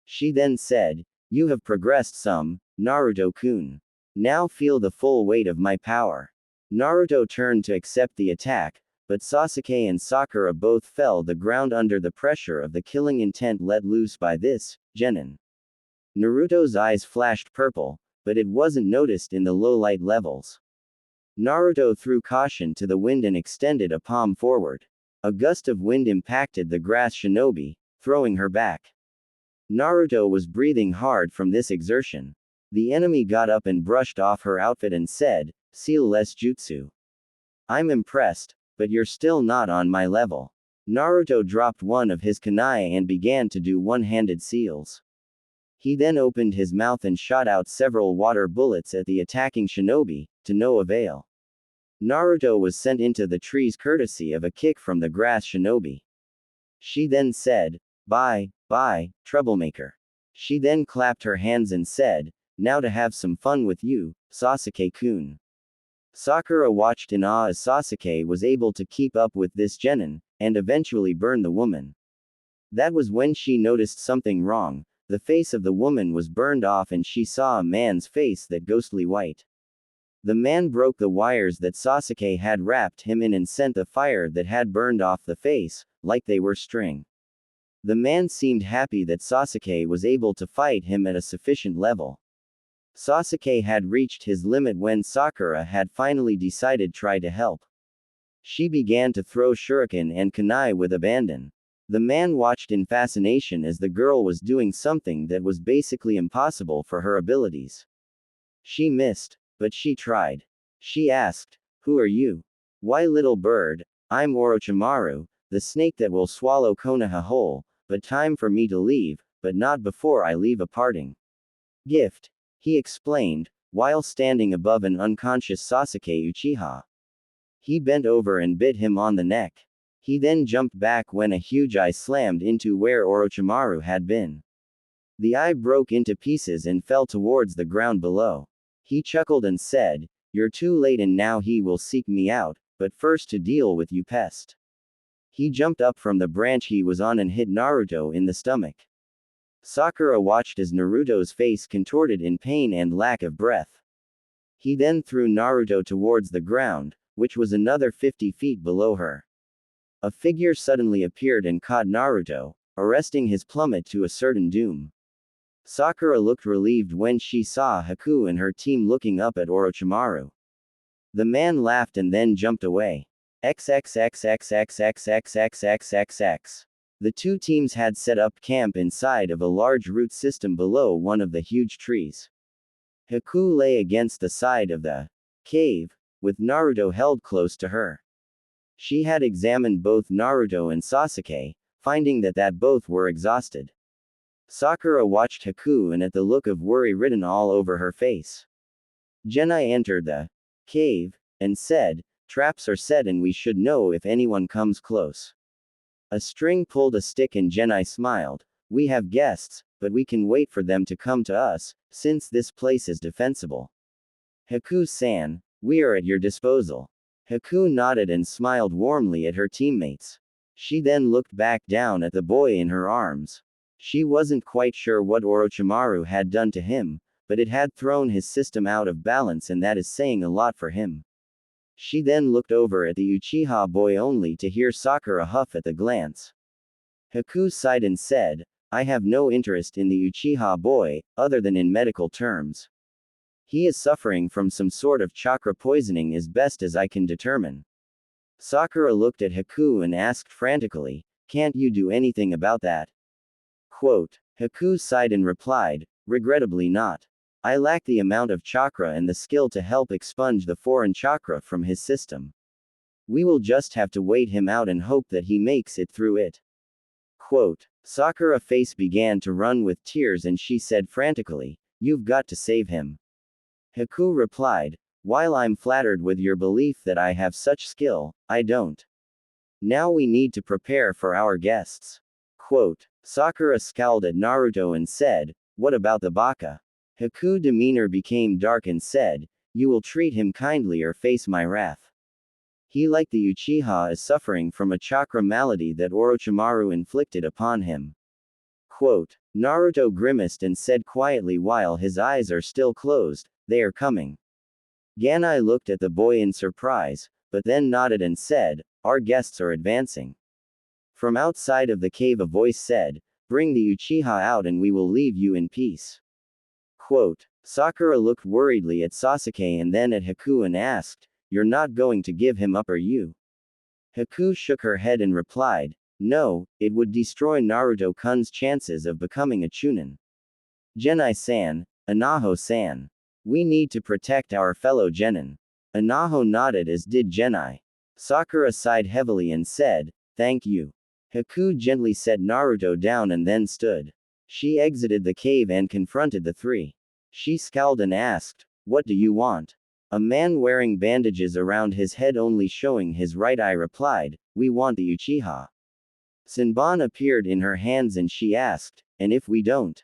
She then said, "You have progressed some, Naruto-kun. Now feel the full weight of my power." Naruto turned to accept the attack, but Sasuke and Sakura both fell the ground under the pressure of the killing intent let loose by this genin. Naruto's eyes flashed purple, but it wasn't noticed in the low light levels. Naruto threw caution to the wind and extended a palm forward. A gust of wind impacted the grass shinobi, throwing her back. Naruto was breathing hard from this exertion. The enemy got up and brushed off her outfit and said, "Seal less jutsu. I'm impressed, but you're still not on my level." Naruto dropped one of his kunai and began to do one-handed seals. He then opened his mouth and shot out several water bullets at the attacking shinobi, to no avail. Naruto was sent into the trees courtesy of a kick from the grass shinobi. She then said, "Bye, bye, troublemaker." She then clapped her hands and said, "Now to have some fun with you, Sasuke-kun." Sakura watched in awe as Sasuke was able to keep up with this genin, and eventually burn the woman. That was when she noticed something wrong. The face of the woman was burned off and she saw a man's face that ghostly white. The man broke the wires that Sasuke had wrapped him in and sent the fire that had burned off the face, like they were string. The man seemed happy that Sasuke was able to fight him at a sufficient level. Sasuke had reached his limit when Sakura had finally decided to try to help. She began to throw shuriken and kunai with abandon. The man watched in fascination as the girl was doing something that was basically impossible for her abilities. She missed, but she tried. She asked, "Who are you?" "Why, little bird, I'm Orochimaru, the snake that will swallow Konoha whole, but time for me to leave, but not before I leave a parting gift," he explained, while standing above an unconscious Sasuke Uchiha. He bent over and bit him on the neck. He then jumped back when a huge eye slammed into where Orochimaru had been. The eye broke into pieces and fell towards the ground below. He chuckled and said, "You're too late and now he will seek me out, but first to deal with you pest." He jumped up from the branch he was on and hit Naruto in the stomach. Sakura watched as Naruto's face contorted in pain and lack of breath. He then threw Naruto towards the ground, which was another 50 feet below her. A figure suddenly appeared and caught Naruto, arresting his plummet to a certain doom. Sakura looked relieved when she saw Haku and her team looking up at Orochimaru. The man laughed and then jumped away. XXXXXXXXXXXX. The two teams had set up camp inside of a large root system below one of the huge trees. Haku lay against the side of the cave, with Naruto held close to her. She had examined both Naruto and Sasuke, finding that both were exhausted. Sakura watched Haku and at the look of worry written all over her face. Genai entered the cave, and said, "Traps are set and we should know if anyone comes close." A string pulled a stick and Genai smiled, "We have guests, but we can wait for them to come to us, since this place is defensible." "Haku-san, we are at your disposal." Haku nodded and smiled warmly at her teammates. She then looked back down at the boy in her arms. She wasn't quite sure what Orochimaru had done to him, but it had thrown his system out of balance and that is saying a lot for him. She then looked over at the Uchiha boy only to hear Sakura huff at the glance. Haku sighed and said, "I have no interest in the Uchiha boy, other than in medical terms. He is suffering from some sort of chakra poisoning as best as I can determine." Sakura looked at Haku and asked frantically, "Can't you do anything about that?" Quote. Haku sighed and replied, "Regrettably not. I lack the amount of chakra and the skill to help expunge the foreign chakra from his system. We will just have to wait him out and hope that he makes it through it." Quote. Sakura's face began to run with tears and she said frantically, "You've got to save him." Haku replied, "While I'm flattered with your belief that I have such skill, I don't. Now we need to prepare for our guests." Quote. Sakura scowled at Naruto and said, "What about the baka?" Haku's demeanor became dark and said, "You will treat him kindly or face my wrath. He, like the Uchiha, is suffering from a chakra malady that Orochimaru inflicted upon him." Quote. Naruto grimaced and said quietly while his eyes are still closed, "They are coming." Ganai looked at the boy in surprise, but then nodded and said, our guests are advancing. From outside of the cave a voice said, bring the Uchiha out and we will leave you in peace. Quote, Sakura looked worriedly at Sasuke and then at Haku and asked, you're not going to give him up, are you? Haku shook her head and replied, no, it would destroy Naruto-kun's chances of becoming a Chunin. Genai-san, Anaho-san. We need to protect our fellow genin. Anaho nodded as did Genai. Sakura sighed heavily and said, thank you. Haku gently set Naruto down and then stood. She exited the cave and confronted the three. She scowled and asked, what do you want? A man wearing bandages around his head only showing his right eye replied, we want the Uchiha. Senbon appeared in her hands and she asked, and if we don't?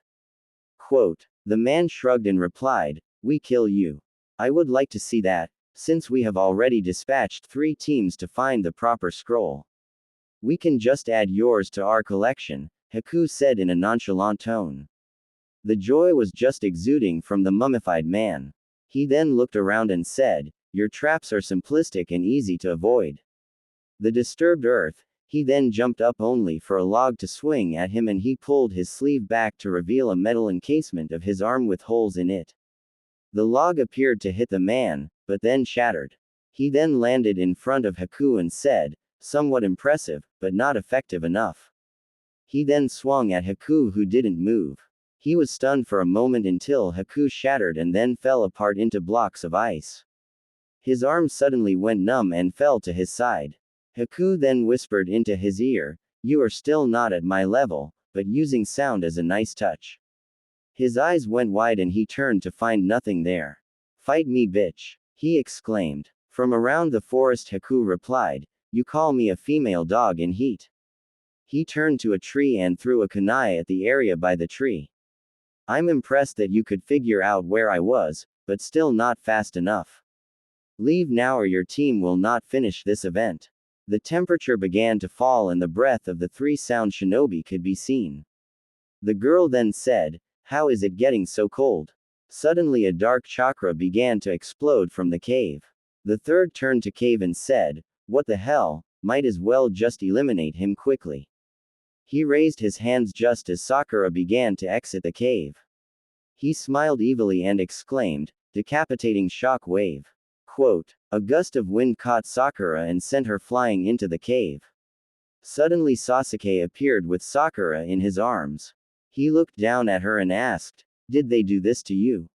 Quote, the man shrugged and replied, we kill you. I would like to see that, since we have already dispatched 3 teams to find the proper scroll. We can just add yours to our collection, Haku said in a nonchalant tone. The joy was just exuding from the mummified man. He then looked around and said, your traps are simplistic and easy to avoid. The disturbed earth. He then jumped up only for a log to swing at him and he pulled his sleeve back to reveal a metal encasement of his arm with holes in it. The log appeared to hit the man, but then shattered. He then landed in front of Haku and said, somewhat impressive, but not effective enough. He then swung at Haku who didn't move. He was stunned for a moment until Haku shattered and then fell apart into blocks of ice. His arm suddenly went numb and fell to his side. Haku then whispered into his ear, you are still not at my level, but using sound as a nice touch. His eyes went wide and he turned to find nothing there. Fight me, bitch, he exclaimed. From around the forest Haku replied, you call me a female dog in heat. He turned to a tree and threw a kunai at the area by the tree. I'm impressed that you could figure out where I was, but still not fast enough. Leave now or your team will not finish this event. The temperature began to fall and the breath of the 3 sound shinobi could be seen. The girl then said, how is it getting so cold? Suddenly a dark chakra began to explode from the cave. The third turned to cave and said, what the hell, might as well just eliminate him quickly. He raised his hands just as Sakura began to exit the cave. He smiled evilly and exclaimed, decapitating shock wave. Quote, a gust of wind caught Sakura and sent her flying into the cave. Suddenly Sasuke appeared with Sakura in his arms. He looked down at her and asked, did they do this to you?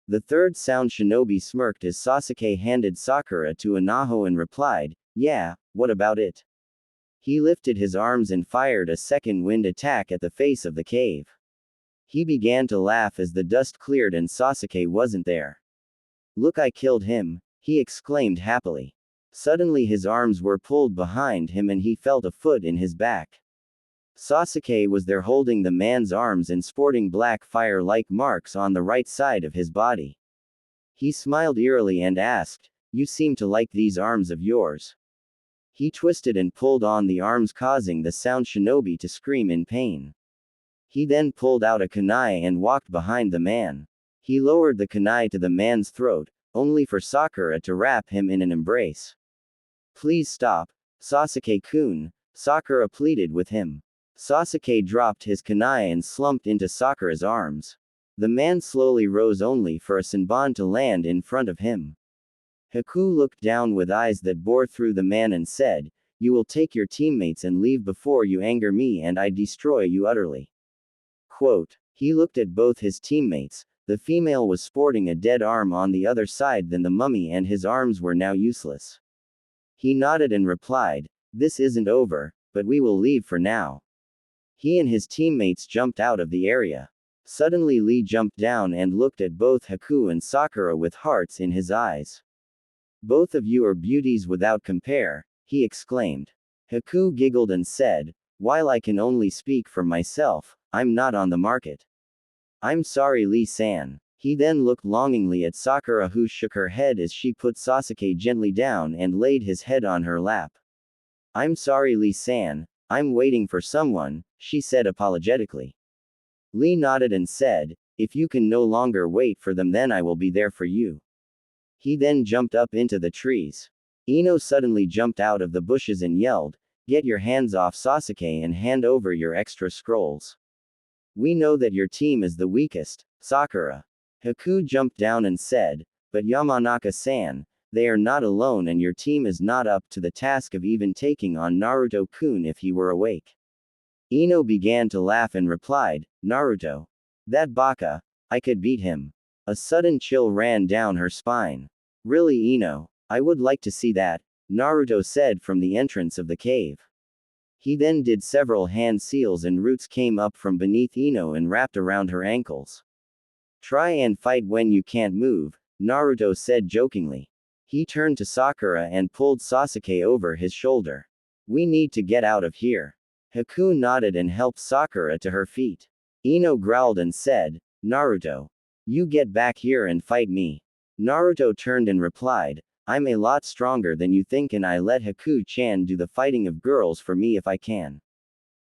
The third sound shinobi smirked as Sasuke handed Sakura to Anaho and replied, yeah, what about it? He lifted his arms and fired a second wind attack at the face of the cave. He began to laugh as the dust cleared and Sasuke wasn't there. Look, I killed him, he exclaimed happily. Suddenly his arms were pulled behind him and he felt a foot in his back. Sasuke was there holding the man's arms and sporting black fire-like marks on the right side of his body. He smiled eerily and asked, you seem to like these arms of yours. He twisted and pulled on the arms causing the sound shinobi to scream in pain. He then pulled out a kunai and walked behind the man. He lowered the kunai to the man's throat, only for Sakura to wrap him in an embrace. Please stop, Sasuke-kun, Sakura pleaded with him. Sasuke dropped his kunai and slumped into Sakura's arms. The man slowly rose only for a Senbon to land in front of him. Haku looked down with eyes that bore through the man and said, you will take your teammates and leave before you anger me and I destroy you utterly. Quote, he looked at both his teammates. The female was sporting a dead arm on the other side than the mummy and his arms were now useless. He nodded and replied, this isn't over, but we will leave for now. He and his teammates jumped out of the area. Suddenly Lee jumped down and looked at both Haku and Sakura with hearts in his eyes. Both of you are beauties without compare, he exclaimed. Haku giggled and said, while I can only speak for myself, I'm not on the market. I'm sorry, Lee-san. He then looked longingly at Sakura who shook her head as she put Sasuke gently down and laid his head on her lap. I'm sorry, Lee-san, I'm waiting for someone, she said apologetically. Lee nodded and said, if you can no longer wait for them then I will be there for you. He then jumped up into the trees. Ino suddenly jumped out of the bushes and yelled, "Get your hands off Sasuke and hand over your extra scrolls. We know that your team is the weakest, Sakura." Haku jumped down and said, "But Yamanaka-san, they are not alone and your team is not up to the task of even taking on Naruto-kun if he were awake." Ino began to laugh and replied, "Naruto. That baka, I could beat him." A sudden chill ran down her spine. "Really, Ino? I would like to see that," Naruto said from the entrance of the cave. He then did several hand seals and roots came up from beneath Ino and wrapped around her ankles. "Try and fight when you can't move," Naruto said jokingly. He turned to Sakura and pulled Sasuke over his shoulder. "We need to get out of here." Haku nodded and helped Sakura to her feet. Ino growled and said, "Naruto. You get back here and fight me." Naruto turned and replied, "I'm a lot stronger than you think and I let Haku-chan do the fighting of girls for me if I can."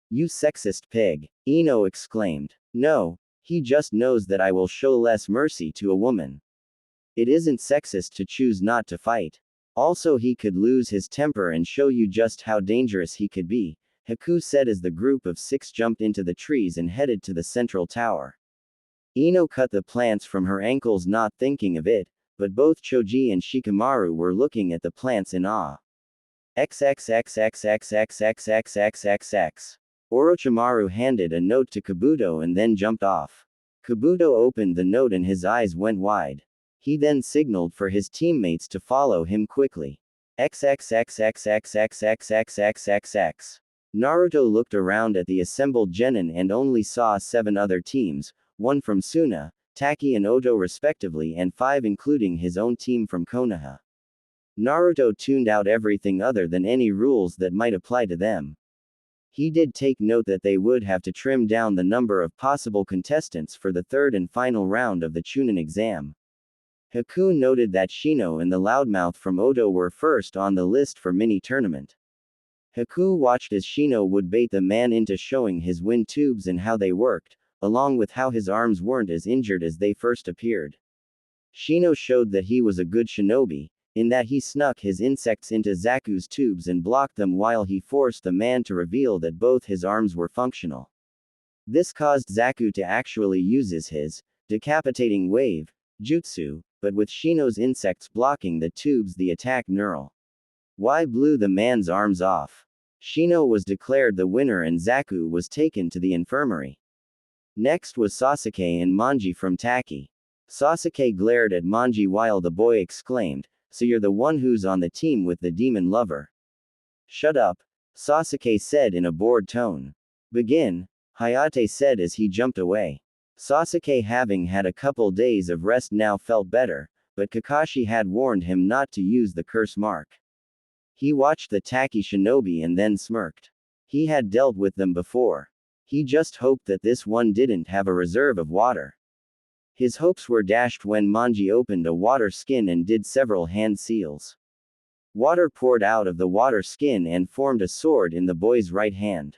"You sexist pig," Ino exclaimed. "No, he just knows that I will show less mercy to a woman. It isn't sexist to choose not to fight. Also he could lose his temper and show you just how dangerous he could be," Haku said as the group of 6 jumped into the trees and headed to the central tower. Ino cut the plants from her ankles not thinking of it, but both Choji and Shikamaru were looking at the plants in awe. XXXXXXXXXXXX. Orochimaru handed a note to Kabuto and then jumped off. Kabuto opened the note and his eyes went wide. He then signaled for his teammates to follow him quickly. XXXXXXXXXXXX. Naruto looked around at the assembled genin and only saw 7 other teams, 1 from Suna, Taki and Oto respectively and 5 including his own team from Konoha. Naruto tuned out everything other than any rules that might apply to them. He did take note that they would have to trim down the number of possible contestants for the 3rd and final round of the Chunin exam. Haku noted that Shino and the loudmouth from Oto were first on the list for mini-tournament. Haku watched as Shino would bait the man into showing his wind tubes and how they worked, along with how his arms weren't as injured as they first appeared. Shino showed that he was a good shinobi, in that he snuck his insects into Zaku's tubes and blocked them while he forced the man to reveal that both his arms were functional. This caused Zaku to actually use his decapitating wave jutsu, but with Shino's insects blocking the tubes the attack neural. Why blew the man's arms off? Shino was declared the winner and Zaku was taken to the infirmary. Next was Sasuke and Manji from Taki. Sasuke glared at Manji while the boy exclaimed, "So you're the one who's on the team with the demon lover." "Shut up," Sasuke said in a bored tone. "Begin," Hayate said as he jumped away. Sasuke, having had a couple days of rest, now felt better, but Kakashi had warned him not to use the curse mark. He watched the Taki shinobi and then smirked. He had dealt with them before. He just hoped that this one didn't have a reserve of water. His hopes were dashed when Manji opened a water skin and did several hand seals. Water poured out of the water skin and formed a sword in the boy's right hand.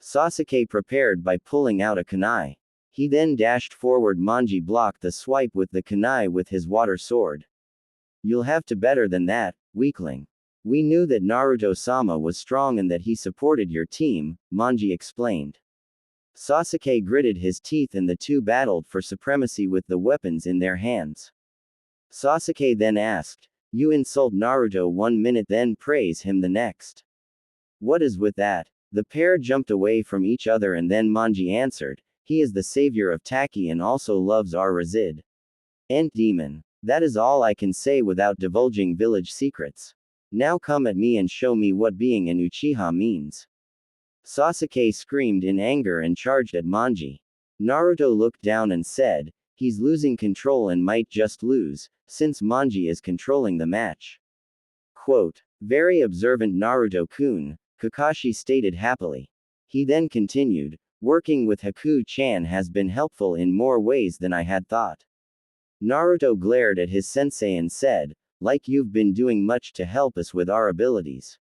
Sasuke prepared by pulling out a kunai. He then dashed forward. Manji blocked the swipe with the kunai with his water sword. "You'll have to better than that, weakling. We knew that Naruto-sama was strong and that he supported your team," Manji explained. Sasuke gritted his teeth and the two battled for supremacy with the weapons in their hands. Sasuke then asked, "You insult Naruto 1 minute then praise him the next. What is with that?" The pair jumped away from each other and then Manji answered, "He is the savior of Taki and also loves our Razid. Ent demon. That is all I can say without divulging village secrets. Now come at me and show me what being an Uchiha means." Sasuke screamed in anger and charged at Manji. Naruto looked down and said, "He's losing control and might just lose, since Manji is controlling the match." Quote, "Very observant Naruto-kun," Kakashi stated happily. He then continued, "Working with Haku-chan has been helpful in more ways than I had thought." Naruto glared at his sensei and said, "Like you've been doing much to help us with our abilities."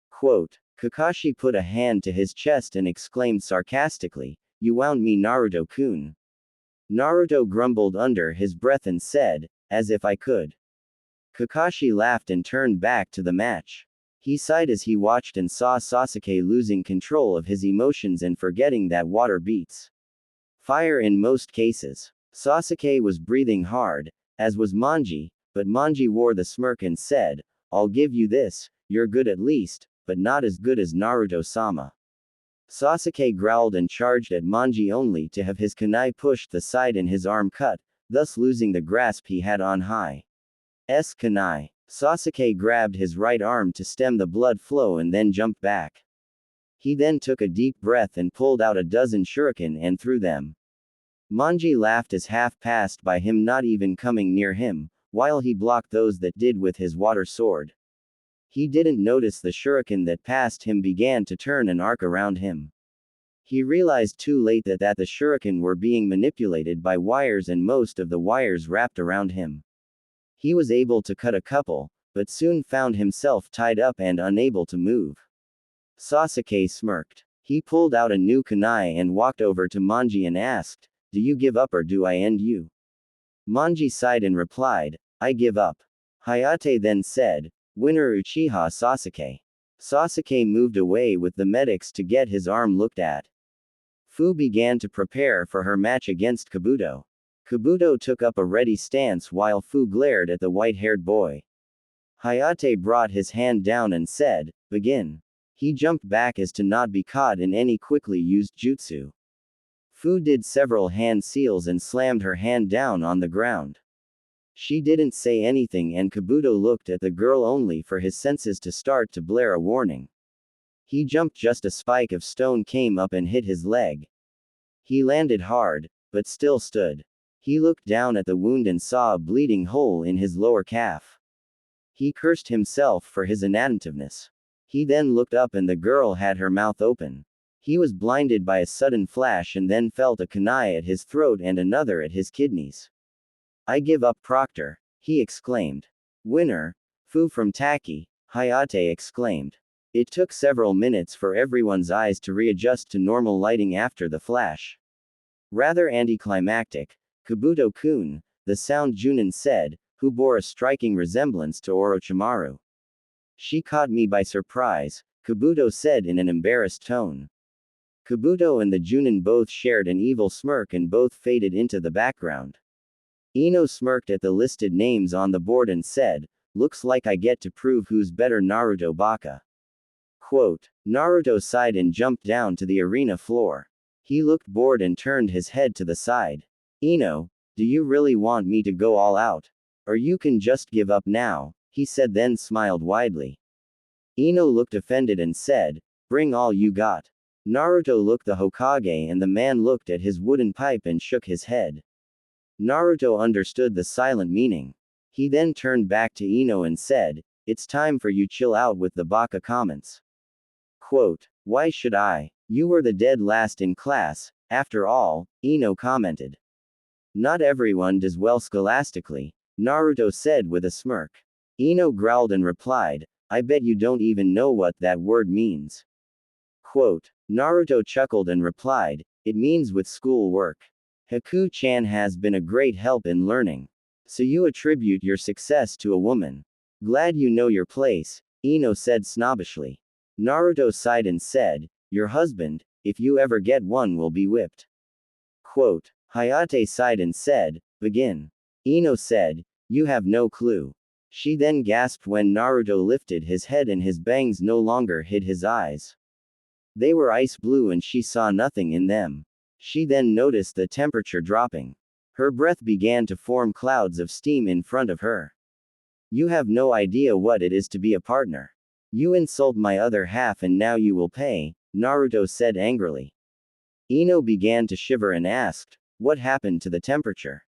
Quote, Kakashi put a hand to his chest and exclaimed sarcastically, "You wound me, Naruto-kun." Naruto grumbled under his breath and said, "As if I could." Kakashi laughed and turned back to the match. He sighed as he watched and saw Sasuke losing control of his emotions and forgetting that water beats fire in most cases. Sasuke was breathing hard, as was Manji, but Manji wore the smirk and said, "I'll give you this, you're good at least, but not as good as Naruto-sama." Sasuke growled and charged at Manji only to have his kunai pushed aside and his arm cut, thus losing the grasp he had on high. Kunai. Sasuke grabbed his right arm to stem the blood flow and then jumped back. He then took a deep breath and pulled out a dozen shuriken and threw them. Manji laughed as half passed by him not even coming near him, while he blocked those that did with his water sword. He didn't notice the shuriken that passed him began to turn an arc around him. He realized too late that the shuriken were being manipulated by wires and most of the wires wrapped around him. He was able to cut a couple, but soon found himself tied up and unable to move. Sasuke smirked. He pulled out a new kunai and walked over to Manji and asked, "Do you give up or do I end you?" Manji sighed and replied, "I give up." Hayate then said, "Winner Uchiha Sasuke." Sasuke moved away with the medics to get his arm looked at. Fu began to prepare for her match against Kabuto. Kabuto took up a ready stance while Fu glared at the white-haired boy. Hayate brought his hand down and said, "Begin." He jumped back as to not be caught in any quickly used jutsu. Fu did several hand seals and slammed her hand down on the ground. She didn't say anything and Kabuto looked at the girl only for his senses to start to blare a warning. He jumped just a spike of stone came up and hit his leg. He landed hard, but still stood. He looked down at the wound and saw a bleeding hole in his lower calf. He cursed himself for his inattentiveness. He then looked up and the girl had her mouth open. He was blinded by a sudden flash and then felt a kunai at his throat and another at his kidneys. "I give up, Proctor," he exclaimed. "Winner, Fu from Taki," Hayate exclaimed. It took several minutes for everyone's eyes to readjust to normal lighting after the flash. Rather anticlimactic, "Kabuto-kun," the sound Junin said, who bore a striking resemblance to Orochimaru. "She caught me by surprise," Kabuto said in an embarrassed tone. Kabuto and the Junin both shared an evil smirk and both faded into the background. Ino smirked at the listed names on the board and said, "Looks like I get to prove who's better Naruto Baka." Quote, Naruto sighed and jumped down to the arena floor. He looked bored and turned his head to the side. "Ino, do you really want me to go all out? Or you can just give up now," he said then smiled widely. Ino looked offended and said, "Bring all you got." Naruto looked the Hokage and the man looked at his wooden pipe and shook his head. Naruto understood the silent meaning. He then turned back to Ino and said, "It's time for you chill out with the Baka comments." Quote, "Why should I? You were the dead last in class, after all," Ino commented. "Not everyone does well scholastically," Naruto said with a smirk. Ino growled and replied, "I bet you don't even know what that word means." Quote, Naruto chuckled and replied, "It means with school work. Haku-chan has been a great help in learning. So you attribute your success to a woman. Glad you know your place," Ino said snobbishly. Naruto sighed and said, "Your husband, if you ever get one, will be whipped." Quote, Hayate sighed and said, "Begin." Ino said, "You have no clue." She then gasped when Naruto lifted his head and his bangs no longer hid his eyes. They were ice blue and she saw nothing in them. She then noticed the temperature dropping. Her breath began to form clouds of steam in front of her. "You have no idea what it is to be a partner. You insult my other half and now you will pay," Naruto said angrily. Ino began to shiver and asked, "What happened to the temperature?"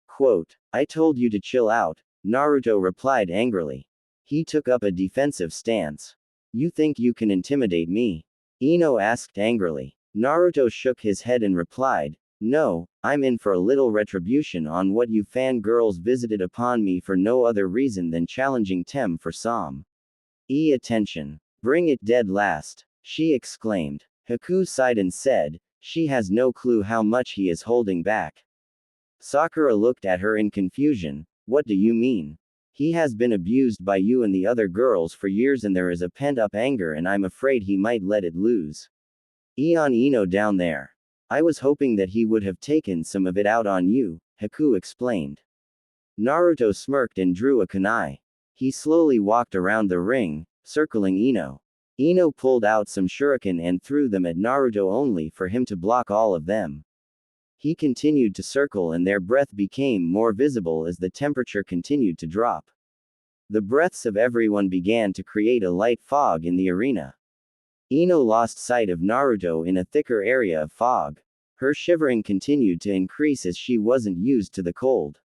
Quote, "I told you to chill out," Naruto replied angrily. He took up a defensive stance. "You think you can intimidate me?" Ino asked angrily. Naruto shook his head and replied, "No, I'm in for a little retribution on what you fangirls visited upon me for no other reason than challenging Tem for some attention. Bring it dead last," she exclaimed. Haku sighed and said, "She has no clue how much he is holding back." Sakura looked at her in confusion. "What do you mean?" He has been abused by you and the other girls for years and there is a pent-up anger and I'm afraid he might let it loose. Ino down there. I was hoping that he would have taken some of it out on you, Haku explained. Naruto smirked and drew a kunai. He slowly walked around the ring, circling Ino. Ino pulled out some shuriken and threw them at Naruto only for him to block all of them. He continued to circle and their breath became more visible as the temperature continued to drop. The breaths of everyone began to create a light fog in the arena. Ino lost sight of Naruto in a thicker area of fog. Her shivering continued to increase as she wasn't used to the cold.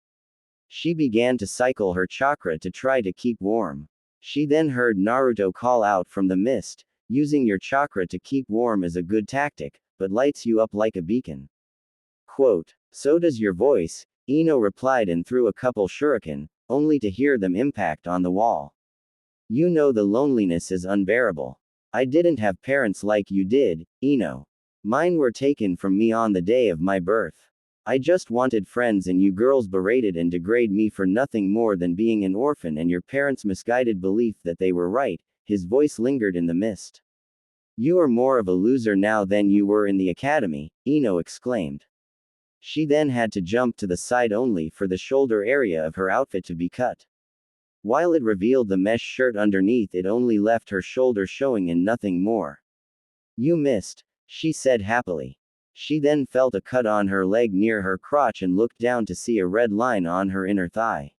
She began to cycle her chakra to try to keep warm. She then heard Naruto call out from the mist, using your chakra to keep warm is a good tactic, but lights you up like a beacon. Quote, so does your voice, Ino replied and threw a couple shuriken, only to hear them impact on the wall. You know the loneliness is unbearable. I didn't have parents like you did, Ino. Mine were taken from me on the day of my birth. I just wanted friends and you girls berated and degrade me for nothing more than being an orphan and your parents' misguided belief that they were right, his voice lingered in the mist. You are more of a loser now than you were in the academy, Ino exclaimed. She then had to jump to the side only for the shoulder area of her outfit to be cut. While it revealed the mesh shirt underneath, it only left her shoulder showing and nothing more. You missed, she said happily. She then felt a cut on her leg near her crotch and looked down to see a red line on her inner thigh.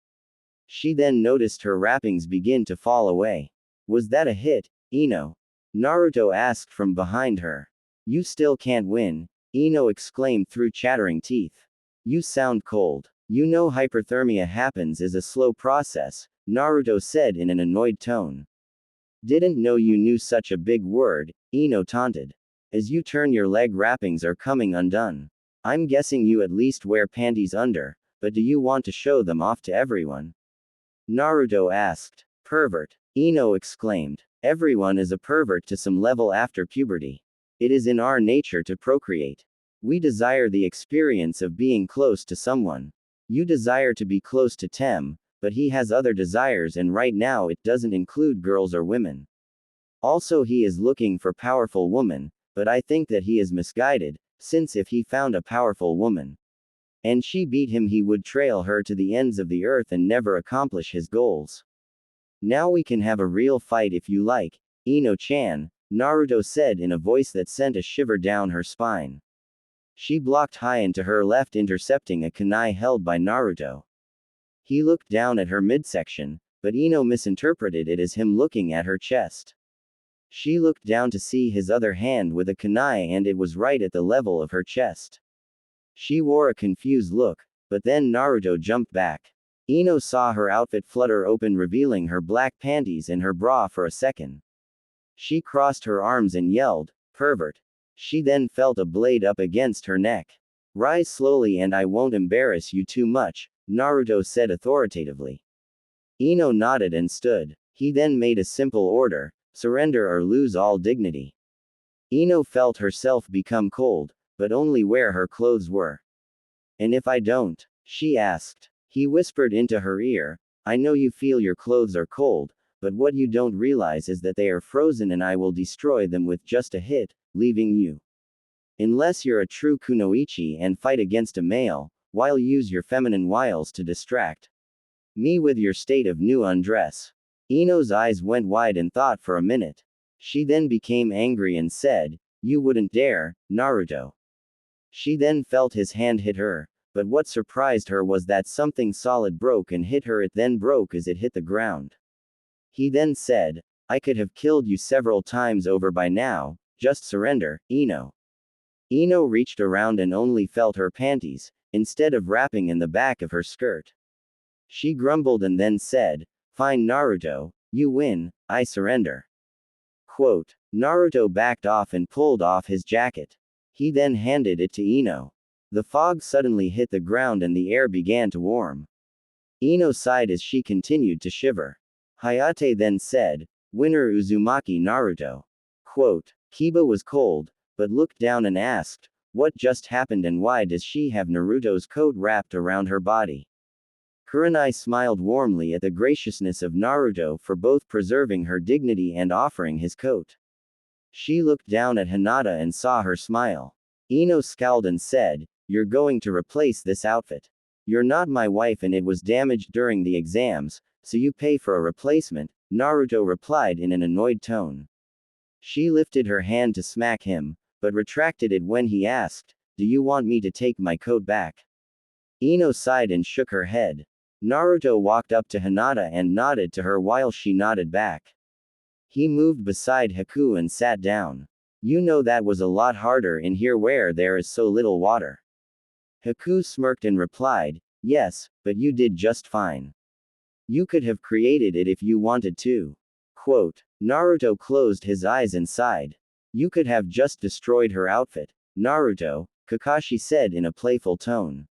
She then noticed her wrappings begin to fall away. Was that a hit, Ino? Naruto asked from behind her. You still can't win, Ino exclaimed through chattering teeth. You sound cold. You know hyperthermia happens is a slow process, Naruto said in an annoyed tone. Didn't know you knew such a big word, Ino taunted. As you turn your leg wrappings are coming undone. I'm guessing you at least wear panties under, but do you want to show them off to everyone? Naruto asked. Pervert, Ino exclaimed. Everyone is a pervert to some level after puberty. It is in our nature to procreate. We desire the experience of being close to someone. You desire to be close to Tem, but he has other desires and right now it doesn't include girls or women. Also he is looking for powerful woman, but I think that he is misguided, since if he found a powerful woman and she beat him he would trail her to the ends of the earth and never accomplish his goals. Now we can have a real fight if you like, Ino-chan, Naruto said in a voice that sent a shiver down her spine. She blocked high into her left intercepting a kunai held by Naruto. He looked down at her midsection, but Ino misinterpreted it as him looking at her chest. She looked down to see his other hand with a kunai and it was right at the level of her chest. She wore a confused look, but then Naruto jumped back. Ino saw her outfit flutter open revealing her black panties and her bra for a second. She crossed her arms and yelled, pervert. She then felt a blade up against her neck. Rise slowly and I won't embarrass you too much, Naruto said authoritatively. Ino nodded and stood. He then made a simple order, surrender or lose all dignity. Ino felt herself become cold, but only where her clothes were. And if I don't? She asked. He whispered into her ear, I know you feel your clothes are cold, but what you don't realize is that they are frozen and I will destroy them with just a hit, leaving you. Unless you're a true kunoichi and fight against a male, while use your feminine wiles to distract me with your state of new undress. Ino's eyes went wide and thought for a minute. She then became angry and said, you wouldn't dare, Naruto. She then felt his hand hit her, but what surprised her was that something solid broke and hit her. It then broke as it hit the ground. He then said, I could have killed you several times over by now, just surrender, Ino. Ino reached around and only felt her panties, instead of wrapping in the back of her skirt. She grumbled and then said, fine Naruto, you win, I surrender. Quote, Naruto backed off and pulled off his jacket. He then handed it to Ino. The fog suddenly hit the ground and the air began to warm. Ino sighed as she continued to shiver. Hayate then said, winner Uzumaki Naruto. Quote, Kiba was cold, but looked down and asked, what just happened and why does she have Naruto's coat wrapped around her body? Kurenai smiled warmly at the graciousness of Naruto for both preserving her dignity and offering his coat. She looked down at Hinata and saw her smile. Ino scowled and said, "You're going to replace this outfit. You're not my wife and it was damaged during the exams, so you pay for a replacement," Naruto replied in an annoyed tone. She lifted her hand to smack him, but retracted it when he asked, "Do you want me to take my coat back?" Ino sighed and shook her head. Naruto walked up to Hinata and nodded to her while she nodded back. He moved beside Haku and sat down. "You know that was a lot harder in here where there is so little water." Haku smirked and replied, "Yes, but you did just fine. You could have created it if you wanted to." Quote. Naruto closed his eyes and sighed. "You could have just destroyed her outfit, Naruto," Kakashi said in a playful tone.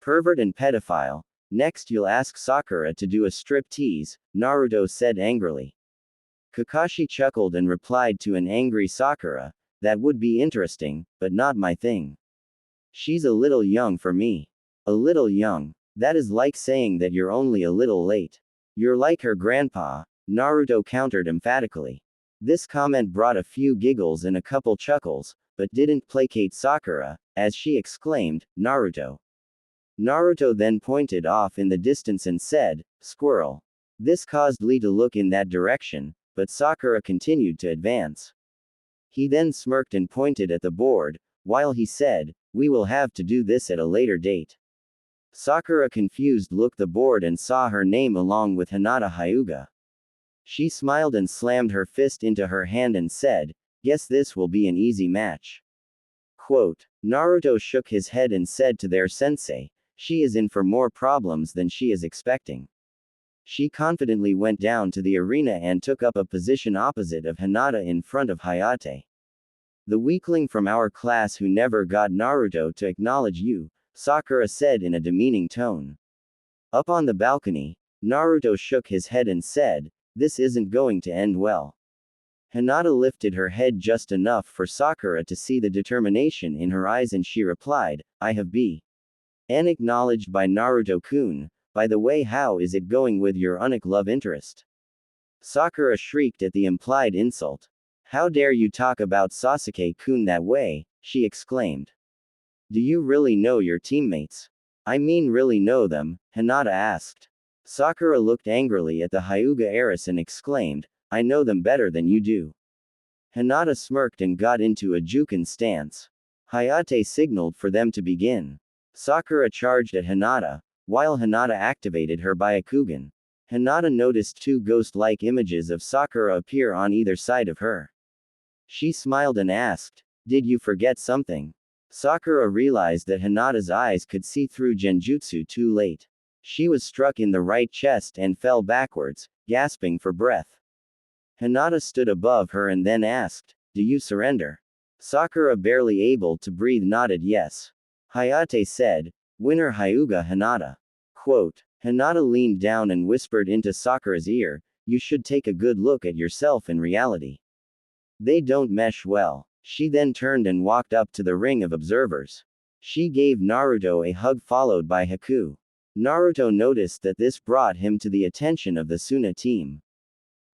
"Pervert and pedophile. Next you'll ask Sakura to do a strip tease," Naruto said angrily. Kakashi chuckled and replied to an angry Sakura, "That would be interesting, but not my thing. She's a little young for me." "A little young? That is like saying that you're only a little late. You're like her grandpa," Naruto countered emphatically. This comment brought a few giggles and a couple chuckles, but didn't placate Sakura, as she exclaimed, "Naruto." Naruto then pointed off in the distance and said, "Squirrel." This caused Lee to look in that direction, but Sakura continued to advance. He then smirked and pointed at the board, while he said, "We will have to do this at a later date." Sakura confused looked the board and saw her name along with Hinata Hyuga. She smiled and slammed her fist into her hand and said, "Guess this will be an easy match." Quote. Naruto shook his head and said to their sensei, "She is in for more problems than she is expecting." She confidently went down to the arena and took up a position opposite of Hinata in front of Hayate. "The weakling from our class who never got Naruto to acknowledge you," Sakura said in a demeaning tone. Up on the balcony, Naruto shook his head and said, "This isn't going to end well." Hinata lifted her head just enough for Sakura to see the determination in her eyes and she replied, "I have been acknowledged by Naruto-kun. By the way, how is it going with your unique love interest?" Sakura shrieked at the implied insult. "How dare you talk about Sasuke-kun that way," she exclaimed. "Do you really know your teammates? I mean really know them?" Hinata asked. Sakura looked angrily at the Hyuga heiress and exclaimed, "I know them better than you do." Hinata smirked and got into a Juken stance. Hayate signaled for them to begin. Sakura charged at Hinata, while Hinata activated her Byakugan. Hinata noticed two ghost-like images of Sakura appear on either side of her. She smiled and asked, "Did you forget something?" Sakura realized that Hinata's eyes could see through genjutsu too late. She was struck in the right chest and fell backwards, gasping for breath. Hinata stood above her and then asked, "Do you surrender?" Sakura, barely able to breathe, nodded yes. Hayate said, "Winner Hyuga Hinata." Quote. Hinata leaned down and whispered into Sakura's ear, "You should take a good look at yourself in reality. They don't mesh well." She then turned and walked up to the ring of observers. She gave Naruto a hug followed by Haku. Naruto noticed that this brought him to the attention of the Suna team.